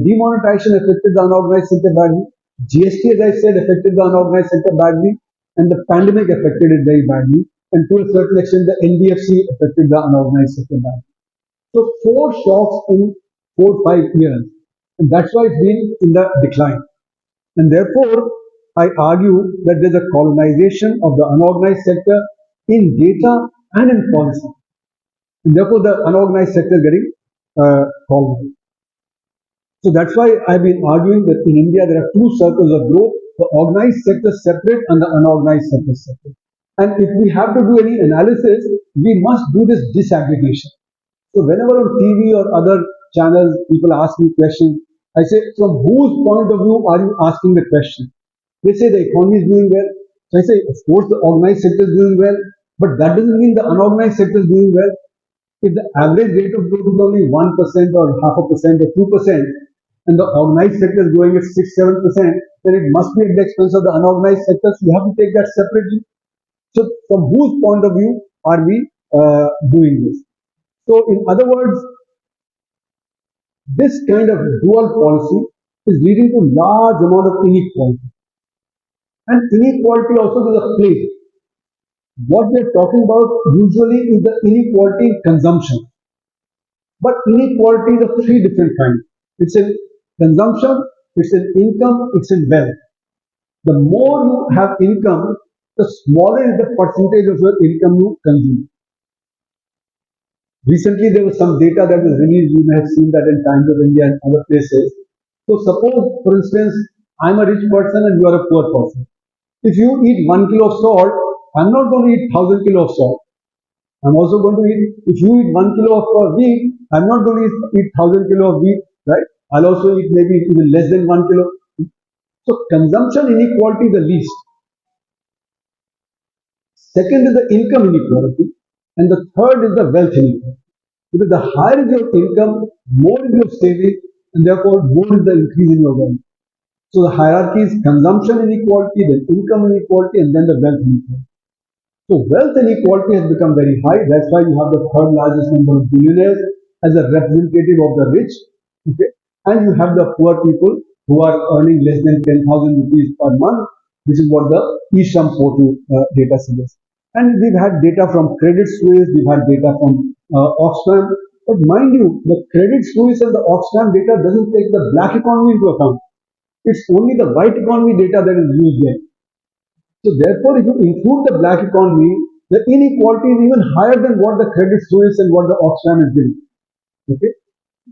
demonetization affected the unorganized sector badly. GST, as I said, affected the unorganized sector badly, and the pandemic affected it very badly. And to a certain extent, the NBFC affected the unorganized sector badly. So four shocks in 4 5 years, and that's why it's been in the decline. And therefore, I argue that there's a colonization of the unorganized sector in data and in policy. And therefore, the unorganized sector is getting colonized. So that's why I've been arguing that in India there are two circles of growth, the organized sector separate and the unorganized sector separate. And if we have to do any analysis, we must do this disaggregation. So whenever on TV or other channels people ask me questions, I say, from whose point of view are you asking the question? They say the economy is doing well. So I say, of course the organized sector is doing well, but that doesn't mean the unorganized sector is doing well. If the average rate of growth is only 1% or half a percent or 2%, and the organized sector is growing at 6 7%, then it must be at the expense of the unorganized sector. So you have to take that separately. So from whose point of view are we doing this? So in other words, this kind of dual policy is leading to large amount of inequality. And inequality also is a place. What we are talking about usually is the inequality in consumption. But inequality is of three different kinds. It's in consumption, it's in income, it's in wealth. The more you have income, the smaller is the percentage of your income you consume. Recently, there was some data that was released. You may have seen that in Times of India and other places. So, suppose, for instance, I'm a rich person and you are a poor person. If you eat 1 kilo of salt, I'm not going to eat 1,000 kilo of salt. I'm also going to eat, if you eat 1 kilo of wheat, I'm not going to eat 1,000 kilo of wheat, right? I'll also eat maybe even less than 1 kilo. So, consumption inequality is the least. Second is the income inequality, and the third is the wealth inequality. Because the higher is your income, more is your saving, and therefore more is the increase in your wealth. So the hierarchy is consumption inequality, then income inequality, and then the wealth inequality. So wealth inequality has become very high. That's why you have the third largest number of billionaires as a representative of the rich. Okay? And you have the poor people who are earning less than 10,000 rupees per month. This is what the eSham portal data suggests. And we've had data from Credit Suisse, we've had data from Oxfam. But mind you, the Credit Suisse and the Oxfam data doesn't take the black economy into account. It's only the white economy data that is used there. So therefore, if you include the black economy, the inequality is even higher than what the Credit Suisse and what the Oxfam is giving. Okay.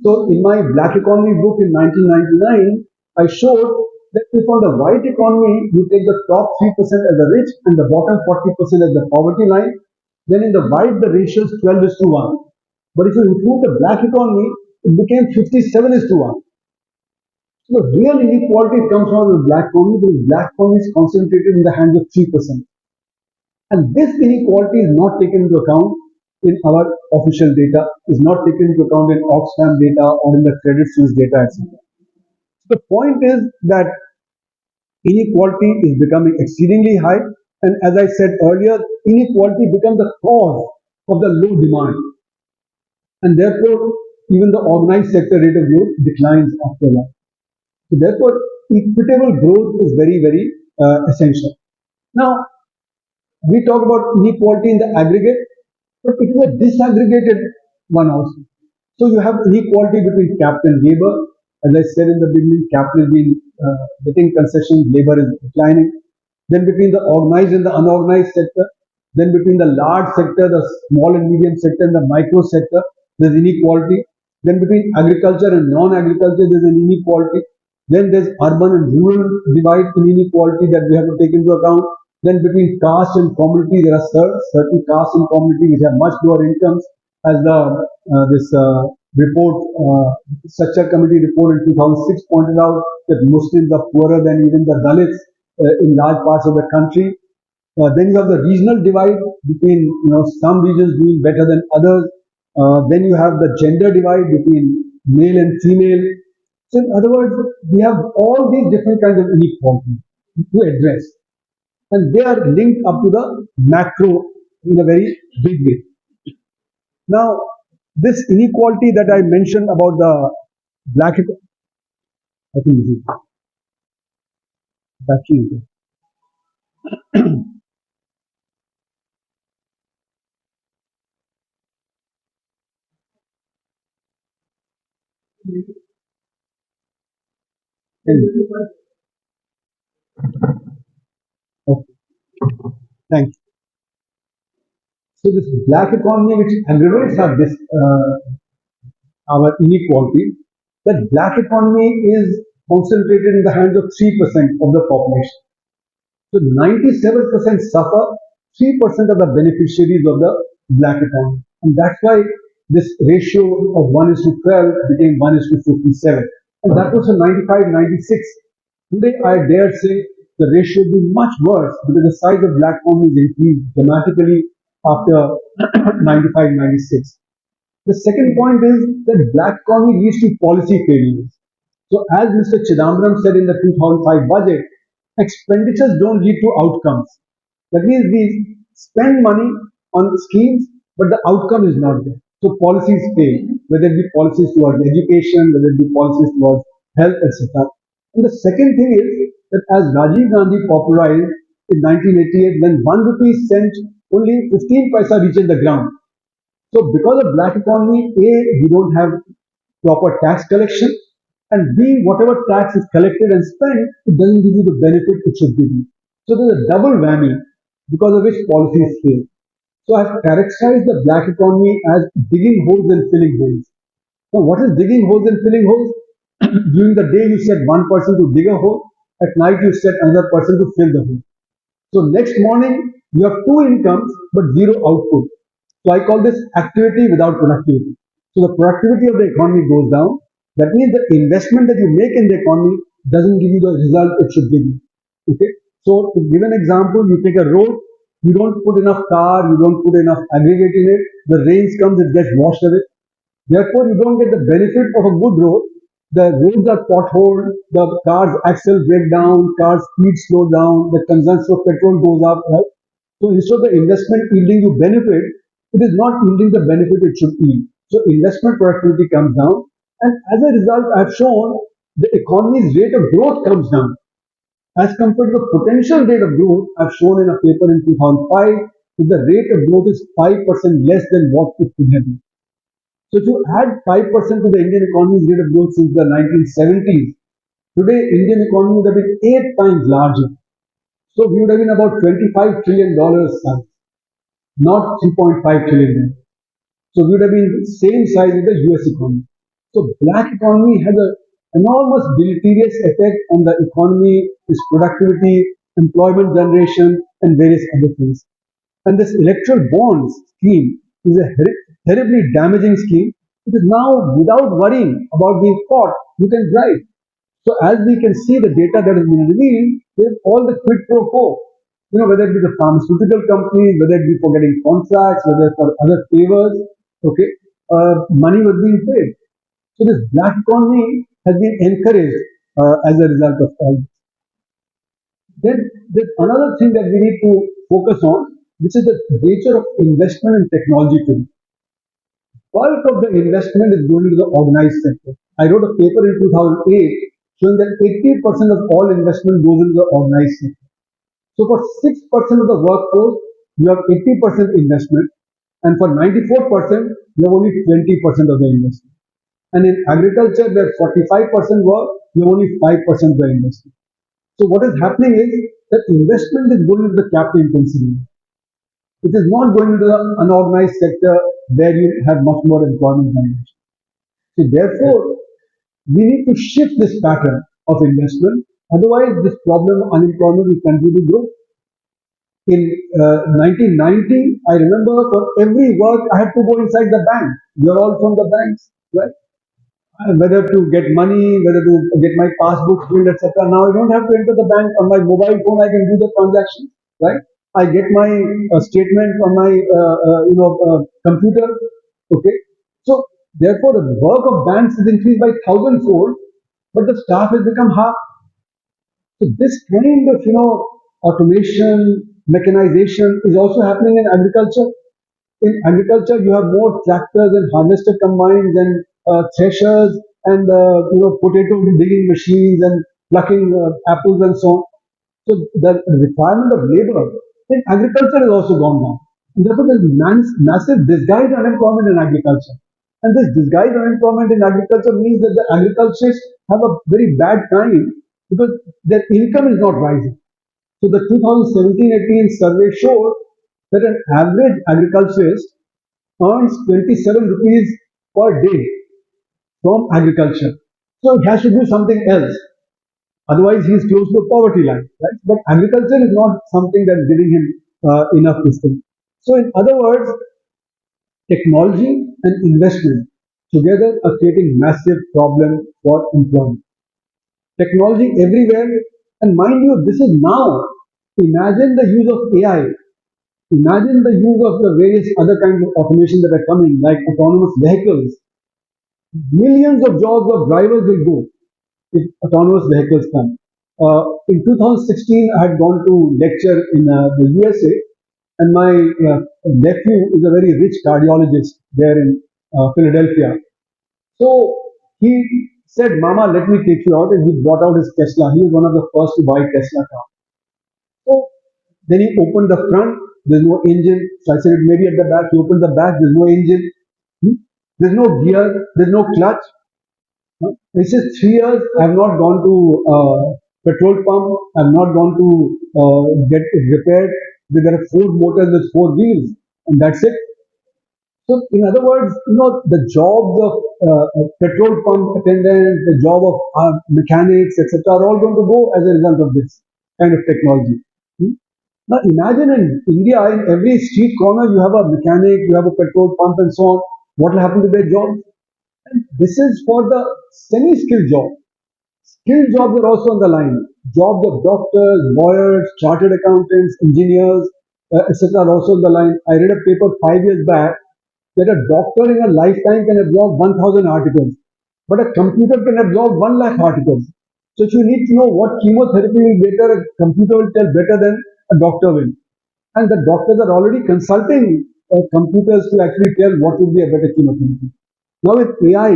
So in my black economy book in 1999, I showed that if on the white economy you take the top 3% as the rich and the bottom 40% as the poverty line, then in the white the ratio is 12:1. But if you include the black economy, it became 57:1. So the real inequality comes from the black economy, because black economy is concentrated in the hands of 3%. And this inequality is not taken into account in our official data, is not taken into account in Oxfam data or in the Credit Suisse data, etc. The point is that inequality is becoming exceedingly high, and as I said earlier, inequality becomes the cause of the low demand, and therefore even the organized sector rate of growth declines after that. So therefore, equitable growth is very, very essential. Now, we talk about inequality in the aggregate, but it is a disaggregated one also. So you have inequality between capital and labor. As I said in the beginning, capital is being getting concessions, labor is declining. Then between the organized and the unorganized sector. Then between the large sector, the small and medium sector, and the micro sector, there's inequality. Then between agriculture and non-agriculture, there's an inequality. Then there's urban and rural divide in inequality that we have to take into account. Then between caste and community, there are certain castes and community which have much lower incomes as the report, Structure Committee report in 2006 pointed out that Muslims are poorer than even the Dalits in large parts of the country. Then you have the regional divide between some regions doing better than others. Then you have the gender divide between male and female. So in other words, we have all these different kinds of inequality to address, and they are linked up to the macro in a very big way. Now, this inequality that I mentioned about the black, I think this is battery. Okay, thank you. So this black economy, which aggravates our inequality, that black economy is concentrated in the hands of 3% of the population. So 97% suffer, 3% of the beneficiaries of the black economy. And that's why this ratio of 1 is to 12 became 1 is to 57. And that was in 95, 96. Today, I dare say the ratio will be much worse because the size of black economy is increased dramatically after 95, 96. The second point is that black economy leads to policy failures. So as Mr. Chidambaram said in the 2005 budget, expenditures don't lead to outcomes. That means we spend money on schemes, but the outcome is not there. So policies fail, whether it be policies towards education, whether it be policies towards health, etc. And the second thing is that as Rajiv Gandhi popularized in 1988, when 1 rupee is sent, only 15 paisa reaches the ground. So because of black economy, A, we don't have proper tax collection, and B, whatever tax is collected and spent, it doesn't give you the benefit it should give you. So there's a double whammy because of which policies fail. So I've characterized the black economy as digging holes and filling holes. Now, what is digging holes and filling holes? During the day, you set one person to dig a hole. At night, you set another person to fill the hole. So next morning, you have two incomes but zero output. So I call this activity without productivity. So the productivity of the economy goes down. That means the investment that you make in the economy doesn't give you the result it should give you. Okay. So to give an example, you take a road, you don't put enough tar, you don't put enough aggregate in it, the rains comes, it gets washed away. Therefore, you don't get the benefit of a good road. The roads are potholed, the car's axle break down, car's speed slow down, the consumption of petrol goes up, right? So instead of the investment yielding you benefit, it is not yielding the benefit it should yield. So investment productivity comes down, and as a result, I have shown the economy's rate of growth comes down. As compared to the potential rate of growth, I've shown in a paper in 2005 that the rate of growth is 5% less than what it could have been. So if you add 5% to the Indian economy's rate of growth since the 1970s, today Indian economy would have been 8 times larger. So we would have been about $25 trillion size, not 3.5 trillion. So we would have been same size as the US economy. So black economy has an enormous deleterious effect on the economy, its productivity, employment generation, and various other things. And this electoral bonds scheme is a terribly damaging scheme because now, without worrying about being caught, you can drive. So, as we can see, the data that has been revealed, there's all the quid pro quo. Whether it be the pharmaceutical companies, whether it be for getting contracts, whether for other favors, okay, money was being paid. So, this black economy has been encouraged as a result of all this. Then there's another thing that we need to focus on, which is the nature of investment in technology today. Bulk of the investment is going into the organized sector. I wrote a paper in 2008 showing that 80% of all investment goes into the organized sector. So for 6% of the workforce, you have 80% investment, and for 94%, you have only 20% of the investment. And in agriculture, where 45% work, you have only 5% of the investment. So what is happening is that investment is going into the capital intensive. It is not going into the unorganized sector where you have much more employment generation. So therefore, we need to shift this pattern of investment. Otherwise, this problem of unemployment will continue to grow. In 1990, I remember for every work I had to go inside the bank. You're all from the banks. right? Whether to get money, whether to get my passbook filled, etc. Now I don't have to enter the bank on my mobile phone. I can do the transaction, right? I get my statement on my computer. Okay, so therefore the work of banks is increased by thousandfold, but the staff has become half. So this kind of automation, mechanization is also happening in agriculture. In agriculture, you have more tractors and harvester combines and threshers and potato digging machines and plucking apples and so on. So the requirement of labor in agriculture has also gone down. And therefore, there's massive disguised unemployment in agriculture. And this disguised unemployment in agriculture means that the agriculturists have a very bad time because their income is not rising. So the 2017-18 survey showed that an average agriculturist earns 27 rupees per day from agriculture. So he has to do something else. Otherwise, he is close to the poverty line. Right? But agriculture is not something that is giving him enough wisdom. So, in other words, technology and investment together are creating massive problem for employment. Technology everywhere, and mind you, this is now. Imagine the use of AI. Imagine the use of the various other kinds of automation that are coming, like autonomous vehicles. Millions of jobs of drivers will go if autonomous vehicles come. In 2016, I had gone to lecture in the USA, and my nephew is a very rich cardiologist there in Philadelphia. So he said, "Mama, let me take you out," and he brought out his Tesla. He was one of the first to buy Tesla car. So then he opened the front. There's no engine. So I said, maybe at the back. He opened the back. There's no engine. There's no gear. There's no clutch. This is 3 years. I have not gone to petrol pump. I have not gone to get it repaired. There are four motors with four wheels, and that's it. So, in other words, the jobs of petrol pump attendants, the job of mechanics, etc., are all going to go as a result of this kind of technology. Now, imagine in India, in every street corner, you have a mechanic, you have a petrol pump, and so on. What will happen to their jobs? And this is for the semi-skilled job. Skilled jobs are also on the line. Jobs of doctors, lawyers, chartered accountants, engineers, etc. are also on the line. I read a paper 5 years back that a doctor in a lifetime can absorb 1,000 articles, but a computer can absorb 1 lakh articles. So if you need to know what chemotherapy will better, a computer will tell better than a doctor will. And the doctors are already consulting computers to actually tell what would be a better chemotherapy. Now with AI,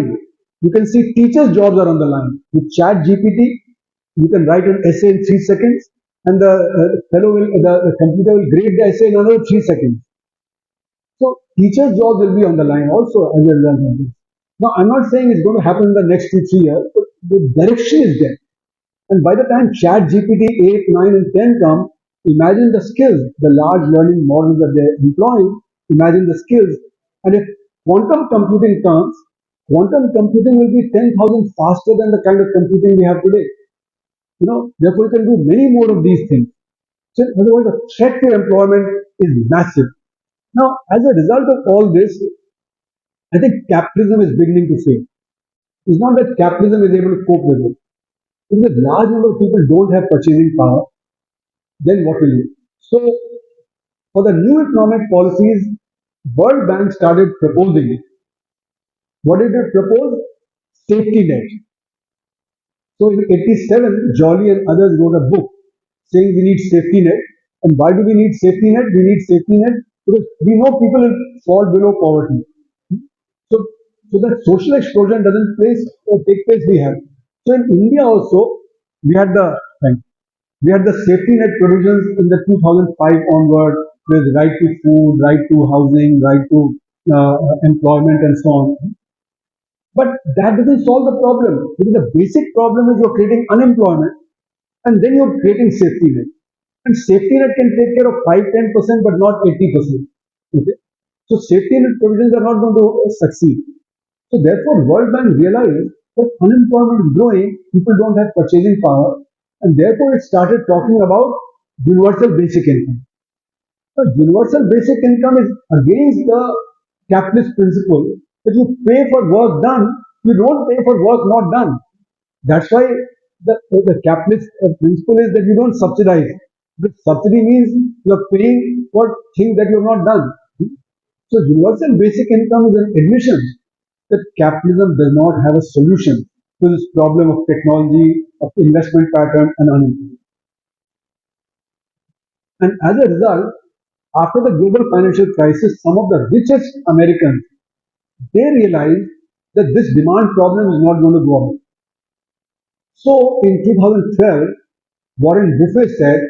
you can see teachers' jobs are on the line. With Chat GPT, you can write an essay in 3 seconds, and the computer will grade the essay in another 3 seconds. So teachers' jobs will be on the line also as a result of this. Now I'm not saying it's going to happen in the next 2-3 years, but the direction is there. And by the time Chat GPT 8, 9, and 10 come, imagine the skills, the large learning models that they're employing. Imagine the skills. And if quantum computing comes, quantum computing will be 10,000 faster than the kind of computing we have today. Therefore you can do many more of these things. So in other words, the threat to employment is massive. Now, as a result of all this, I think capitalism is beginning to fail. It's not that capitalism is able to cope with it. If a large number of people don't have purchasing power, then what will you do? So, for the new economic policies, World Bank started proposing it. What did it propose? Safety net. So in 87, Jolly and others wrote a book saying we need safety net. And why do we need safety net? We need safety net because we know people will fall below poverty. So, so that social explosion doesn't take place. We have. So in India also, we had the safety net provisions in the 2005 onward, with right to food, right to housing, right to employment, and so on. But that doesn't solve the problem. Because the basic problem is you're creating unemployment, and then you're creating safety net. And safety net can take care of 5-10%, but not 80%. Okay. So safety net provisions are not going to succeed. So therefore, World Bank realized that unemployment is growing, people don't have purchasing power, and therefore it started talking about universal basic income. So universal basic income is against the capitalist principle that you pay for work done, you don't pay for work not done. That's why the capitalist principle is that you don't subsidize. The subsidy means you're paying for things that you have not done. So universal basic income is an admission that capitalism does not have a solution to this problem of technology, of investment pattern and unemployment. And as a result, after the global financial crisis, some of the richest Americans, they realized that this demand problem is not going to go away. So in 2012, Warren Buffett said,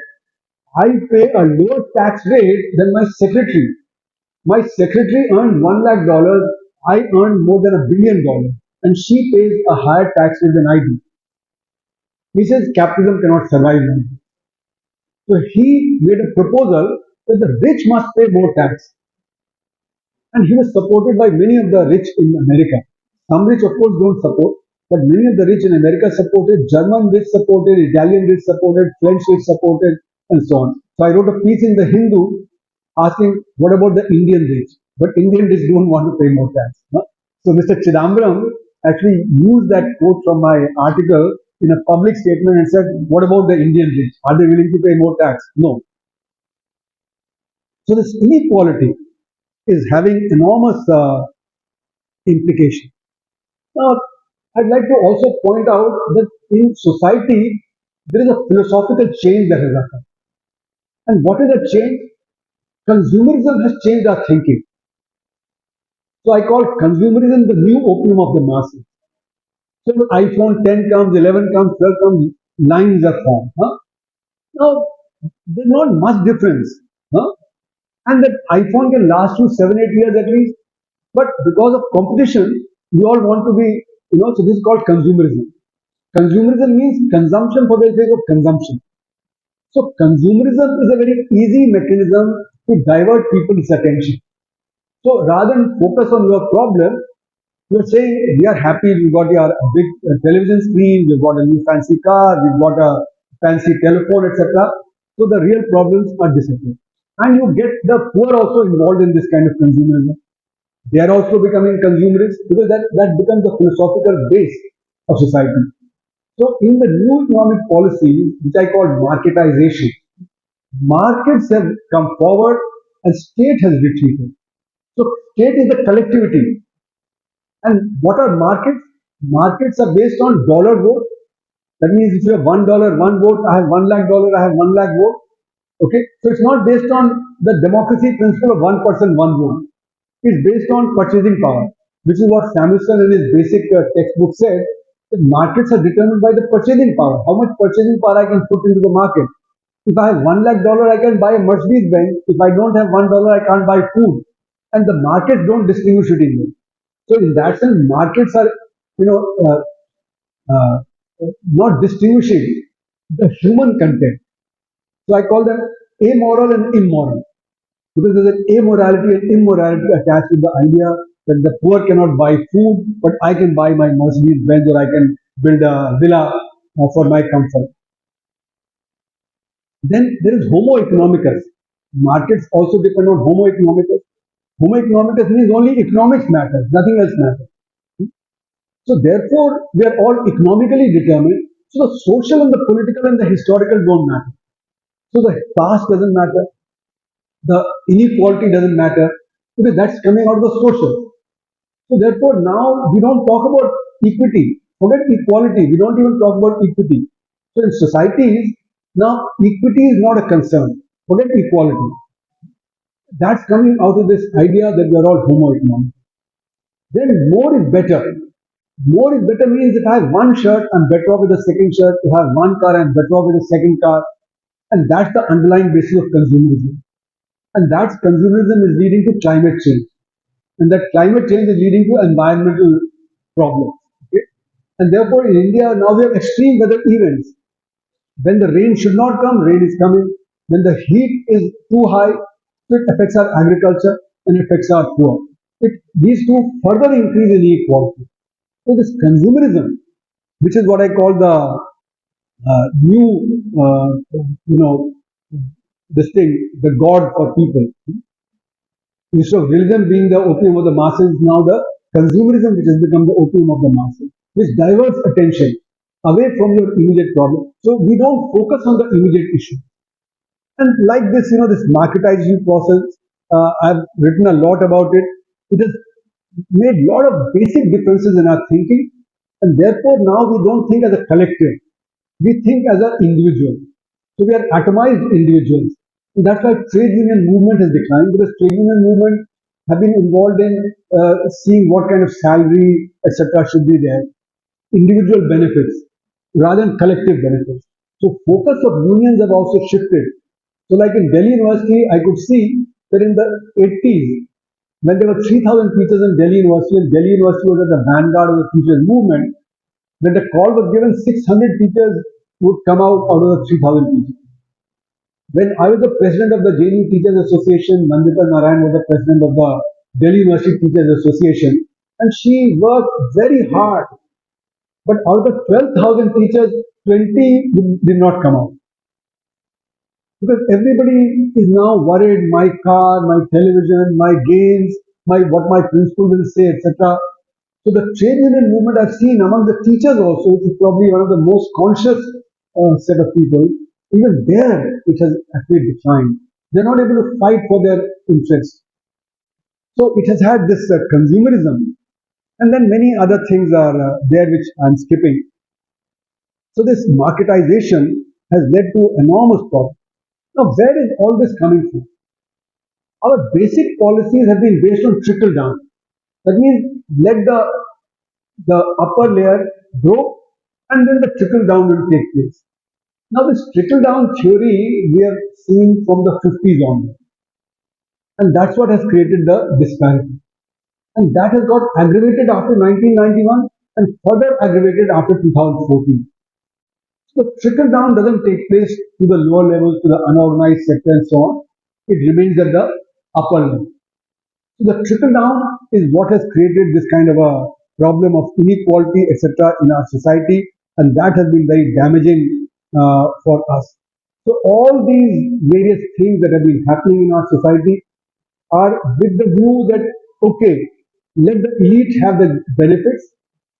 I pay a lower tax rate than my secretary. My secretary earns $1 lakh. I earn more than $1 billion. And she pays a higher tax rate than I do. He says capitalism cannot survive like this. So he made a proposal that the rich must pay more tax. And he was supported by many of the rich in America. Some rich, of course, don't support, but many of the rich in America supported, German rich supported, Italian rich supported, French rich supported, and so on. So I wrote a piece in the Hindu asking, what about the Indian rich? But Indian rich don't want to pay more tax. Huh? So Mr. Chidambaram actually used that quote from my article in a public statement and said, what about the Indian rich? Are they willing to pay more tax? No. So this inequality is having enormous implications. Now, I'd like to also point out that in society, there is a philosophical change that has happened. And what is the change? Consumerism has changed our thinking. So I call consumerism the new opium of the masses. So iPhone 10 comes, 11 comes, 12 comes, lines are formed. Huh? Now, there's not much difference. Huh? And that iPhone can last you 7-8 years at least. But because of competition, we all want to be, so this is called consumerism. Consumerism means consumption for the sake of consumption. So consumerism is a very easy mechanism to divert people's attention. So rather than focus on your problem, you're saying we are happy, we got a big television screen, we've got a new fancy car, we've got a fancy telephone, etc. So the real problems are disappearing. And you get the poor also involved in this kind of consumerism. They are also becoming consumerists because that becomes the philosophical base of society. So in the new economic policies, which I call marketization, markets have come forward and state has retreated. So state is the collectivity. And what are markets? Markets are based on dollar vote. That means if you have $1, one vote, I have $1 lakh, I have 1 lakh vote. Okay, so it's not based on the democracy principle of one person, one vote. It's based on purchasing power, which is what Samuelson in his basic textbook said. The markets are determined by the purchasing power. How much purchasing power I can put into the market. If I have $1 lakh, I can buy a Mercedes Benz. If I don't have $1, I can't buy food. And the markets don't distinguish it in me. So in that sense, markets are, not distinguishing the human content. So I call them amoral and immoral. Because there's an amorality and immorality attached to the idea that the poor cannot buy food, but I can buy my Mercedes Benz or I can build a villa for my comfort. Then there is homo economicus. Markets also depend on homo economicus. Homo economicus means only economics matters, nothing else matters. So therefore, we are all economically determined. So the social and the political and the historical don't matter. So the past doesn't matter. The inequality doesn't matter because that's coming out of the social. So therefore now we don't talk about equity. Forget equality. We don't even talk about equity. So in societies, now equity is not a concern. Forget equality. That's coming out of this idea that we are all homo economic. Then more is better. More is better means if I have one shirt, I'm better off with a second shirt. If I have one car, I'm better off with a second car. And that's the underlying basis of consumerism. And that consumerism is leading to climate change. And that climate change is leading to environmental problems. Okay? And therefore in India now we have extreme weather events. When the rain should not come, rain is coming. When the heat is too high, it affects our agriculture and affects our poor. It leads to further increase in inequality. So this consumerism, which is what I call the new, this thing, the God for people. Instead of religion being the opium of the masses, now the consumerism which has become the opium of the masses, which diverts attention away from your immediate problem. So we don't focus on the immediate issue. And like this, this marketization process, I've written a lot about it. It has made a lot of basic differences in our thinking, and therefore now we don't think as a collective. We think as an individual. So we are atomized individuals. And that's why trade union movement has declined, because trade union movement have been involved in seeing what kind of salary, etc., should be there, individual benefits rather than collective benefits. So focus of unions have also shifted. So like in Delhi University, I could see that in the 80s, when there were 3,000 teachers in Delhi University, and Delhi University was at the vanguard of the teachers movement, when the call was given, 600 teachers would come out of the 3,000 teachers. When I was the president of the JNU Teachers Association, Nandita Narayan was the president of the Delhi University Teachers Association, and she worked very hard. But out of 12,000 teachers, 20 did not come out. Because everybody is now worried, my car, my television, my gains, what my principal will say, etc. So the trade union movement I've seen among the teachers also, which is probably one of the most conscious set of people, even there it has actually declined. They're not able to fight for their interests. So it has had this consumerism, and then many other things are there which I'm skipping. So this marketization has led to enormous problems. Now, where is all this coming from? Our basic policies have been based on trickle down. That means let the upper layer grow, and then the trickle down will take place. Now, this trickle down theory we have seen from the 50s onward, and that's what has created the disparity. And that has got aggravated after 1991 and further aggravated after 2014. So trickle down doesn't take place to the lower levels, to the unorganized sector and so on. It remains at the upper level. So the trickle down is what has created this kind of a problem of inequality, etc., in our society, and that has been very damaging for us. So all these various things that have been happening in our society are with the view that, okay, let the elite have the benefits,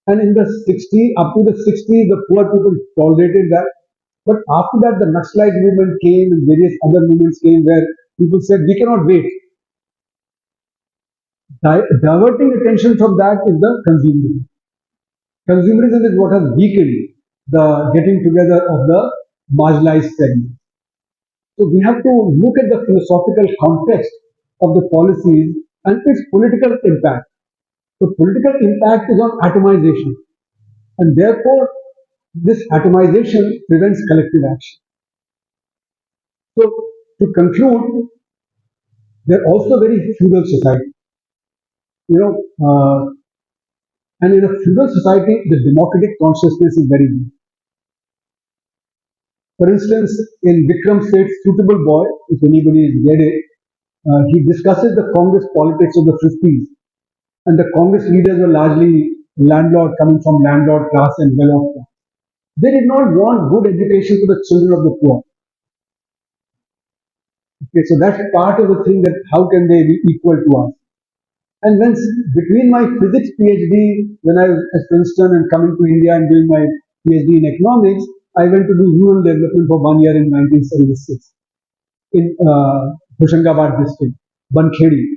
and in the 60s, up to the 60s, the poor people tolerated that. But after that, the Naxalite movement came and various other movements came where people said, we cannot wait. Diverting attention from that is the consumerism. Consumerism is what has weakened the getting together of the marginalized segment. So we have to look at the philosophical context of the policies and its political impact. The political impact is on atomization, and therefore this atomization prevents collective action. So to conclude, they're also very feudal society. And in a feudal society, the democratic consciousness is very weak. For instance, in Vikram Seth's Suitable Boy, if anybody has read it, he discusses the Congress politics of the 50s. And the Congress leaders were largely landlord, coming from landlord class and well-off class. They did not want good education for the children of the poor. Okay, so that's part of the thing, that how can they be equal to us? And when between my physics PhD, when I was at Princeton, and coming to India and doing my PhD in economics, I went to do rural development for 1 year in 1976 in Hoshangabad district, Bankhedi.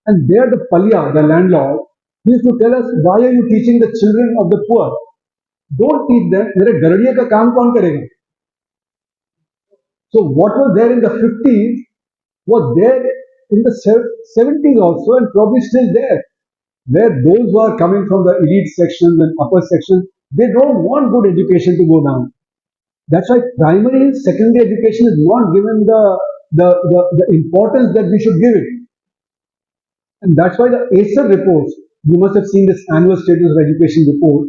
And there the Palya, the landlord, used to tell us, why are you teaching the children of the poor? Don't teach them. मेरे गरड़िया का काम कौन करेगा? So what was there in the 50s was there in the 70s also, and probably still there, where those who are coming from the elite sections and upper sections, they don't want good education to go down. That's why primary and secondary education is not given the importance that we should give it. And that's why the ACER reports, you must have seen this annual status of education report,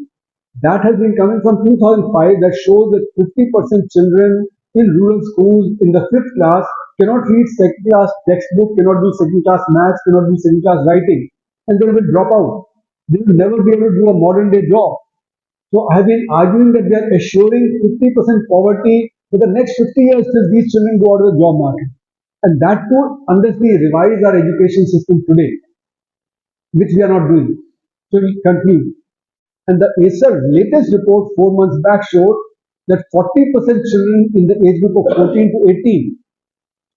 that has been coming from 2005, that shows that 50% children in rural schools in the 5th class cannot read second class textbook, cannot do second class maths, cannot do second class writing, and they will drop out. They will never be able to do a modern day job. So I have been arguing that we are assuring 50% poverty for the next 50 years till these children go out of the job market. And that too, unless we revise our education system today, which we are not doing. So we conclude. And the ACER latest report 4 months back showed that 40% children in the age group of 14 to 18,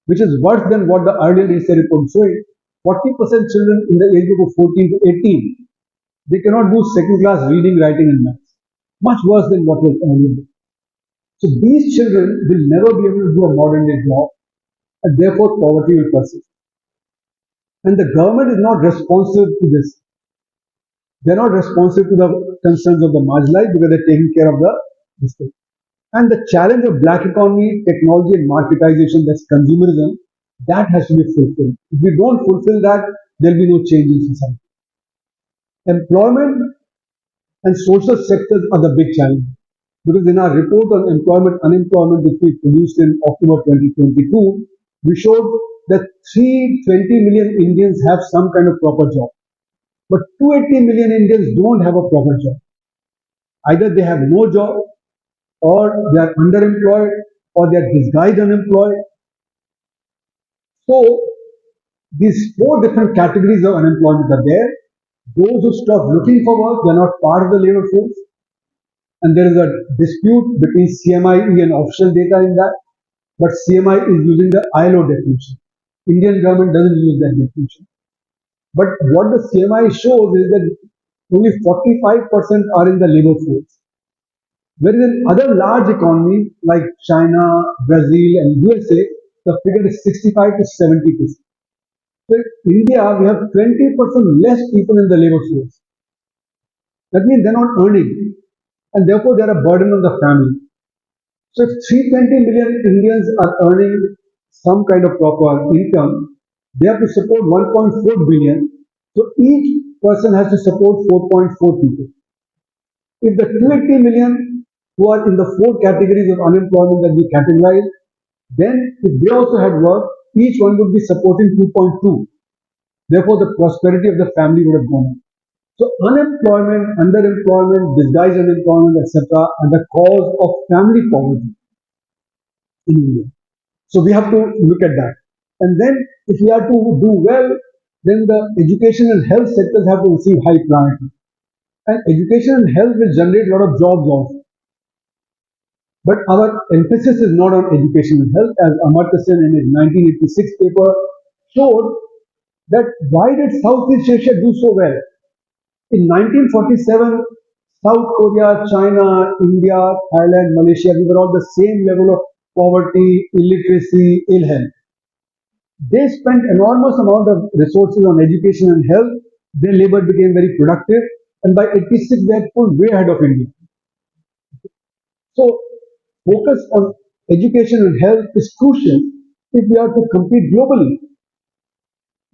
which is worse than what the earlier ACER report showing, 40% children in the age group of 14 to 18, they cannot do second class reading, writing, and maths. Much worse than what was earlier. So these children will never be able to do a modern day job, and therefore poverty will persist. And the government is not responsive to this. They're not responsive to the concerns of the marginalized because they're taking care of the district. And the challenge of black economy, technology, and marketization, that's consumerism, that has to be fulfilled. If we don't fulfill that, there'll be no change in society. Employment and social sectors are the big challenge. Because in our report on employment, unemployment, which we produced in October 2022, we showed that 320 million Indians have some kind of proper job. But 280 million Indians don't have a proper job. Either they have no job, or they are underemployed, or they are disguised unemployed. So these four different categories of unemployment are there. Those who stop looking for work, they are not part of the labor force. And there is a dispute between CMIE and official data in that. But CMI is using the ILO definition. Indian government doesn't use that definition. But what the CMI shows is that only 45% are in the labor force. Whereas in other large economies like China, Brazil, and USA, the figure is 65 to 70%. So in India, we have 20% less people in the labor force. That means they're not earning, and therefore they're a burden on the family. So if 320 million Indians are earning some kind of proper income, they have to support 1.4 billion. So each person has to support 4.4 people. If the 280 million who are in the four categories of unemployment that we categorize, then if they also had work, each one would be supporting 2.2. Therefore, the prosperity of the family would have gone up. So unemployment, underemployment, disguised unemployment, etc., are the cause of family poverty in India. So we have to look at that. And then if we are to do well, then the education and health sectors have to receive high priority. And education and health will generate a lot of jobs also. But our emphasis is not on education and health, as Amartya Sen in his 1986 paper showed that why did Southeast Asia do so well? In 1947, South Korea, China, India, Thailand, Malaysia, we were all the same level of poverty, illiteracy, ill health. They spent enormous amount of resources on education and health. Their labor became very productive, and by 86 they had pulled way ahead of India. So focus on education and health is crucial if we are to compete globally.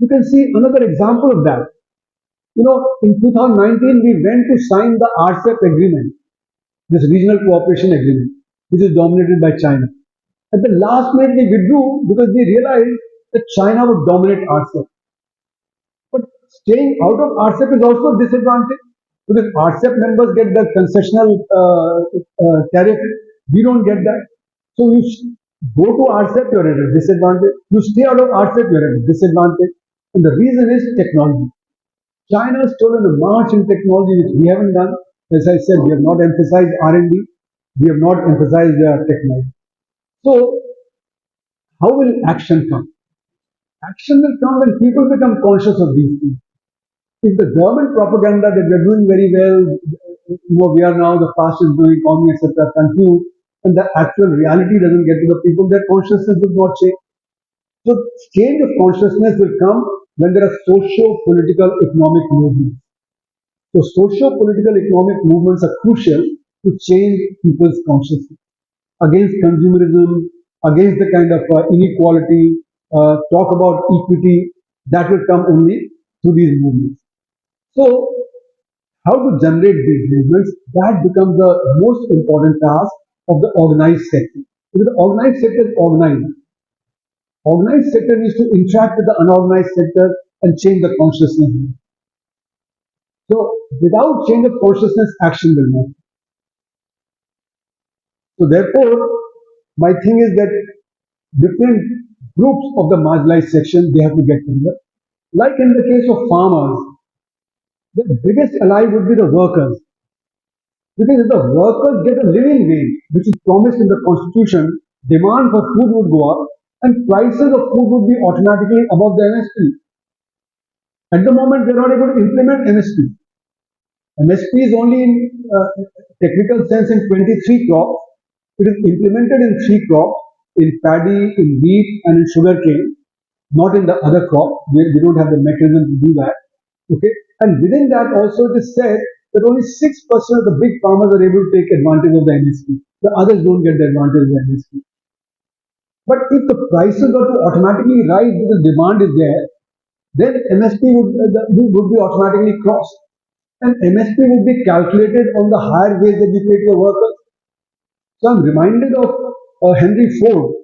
You can see another example of that. In 2019, we went to sign the RCEP agreement, this regional cooperation agreement, which is dominated by China. At the last minute, we withdrew because we realized that China would dominate RCEP. But staying out of RCEP is also a disadvantage because RCEP members get the concessional tariff. We don't get that. So you go to RCEP, you're at a disadvantage. You stay out of RCEP, you're at a disadvantage. And the reason is technology. China has stolen a march in technology which we haven't done. As I said, we have not emphasized R&D. We have not emphasized technology. So, how will action come? Action will come when people become conscious of these things. If the government propaganda that we are doing very well, we are now the fastest growing economy, etc., continues, and the actual reality doesn't get to the people, their consciousness will not change. So, change of consciousness will come when there are socio-political economic movements. So socio-political economic movements are crucial to change people's consciousness against consumerism, against the kind of inequality, talk about equity. That will come only through these movements. So how to generate these movements, that becomes the most important task of the organized sector. Because the organized sector is organized. Organized sector needs to interact with the unorganized sector and change the consciousness. So, without change of consciousness, action will not. So, therefore, my thing is that different groups of the marginalized section, they have to get together. Like in the case of farmers, the biggest ally would be the workers. Because if the workers get a living wage, which is promised in the constitution, demand for food would go up and prices of food would be automatically above the MSP. At the moment, we are not able to implement MSP. MSP is only in technical sense in 23 crops. It is implemented in 3 crops, in paddy, in wheat, and in sugarcane, not in the other crop. We don't have the mechanism to do that. Okay, and within that also it is said that only 6% of the big farmers are able to take advantage of the MSP. The others don't get the advantage of the MSP. But if the prices were to automatically rise because demand is there, then MSP would be automatically crossed. And MSP would be calculated on the higher wage that we pay to the workers. So I'm reminded of Henry Ford.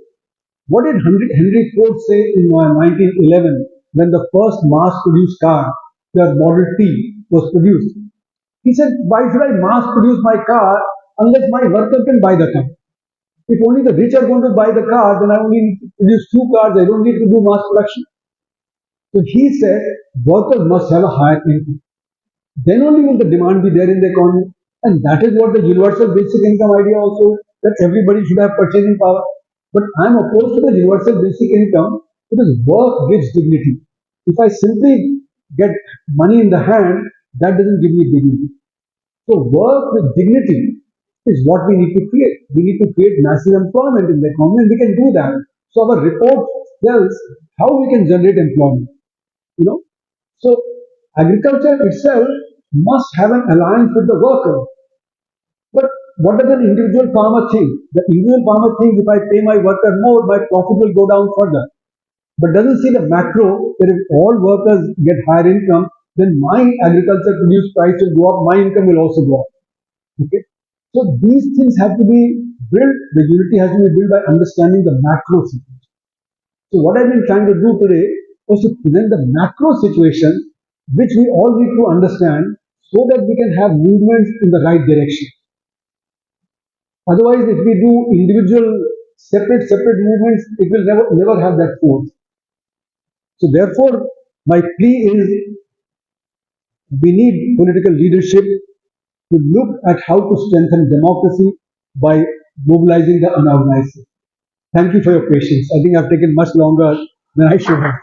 What did Henry Ford say in 1911 when the first mass-produced car, the Model T, was produced? He said, why should I mass-produce my car unless my worker can buy the car? If only the rich are going to buy the car, then I only need to produce 2 cars. I don't need to do mass production. So he said, workers must have a higher income. Then only will the demand be there in the economy. And that is what the universal basic income idea also is, that everybody should have purchasing power. But I'm opposed to the universal basic income because work gives dignity. If I simply get money in the hand, that doesn't give me dignity. So work with dignity is what we need to create. We need to create massive employment in the economy, and we can do that. So our report tells how we can generate employment. You know, so agriculture itself must have an alliance with the worker. But what does an individual farmer think? The individual farmer thinks if I pay my worker more, my profit will go down further. But doesn't see the macro that if all workers get higher income, then my agriculture produced price will go up, my income will also go up. Okay? So these things have to be built, the unity has to be built by understanding the macro situation. So what I've been trying to do today was to present the macro situation which we all need to understand so that we can have movements in the right direction. Otherwise, if we do individual separate movements, it will never have that force. So therefore, my plea is we need political leadership to look at how to strengthen democracy by mobilizing the unorganized. Thank you for your patience. I think I've taken much longer than I should have.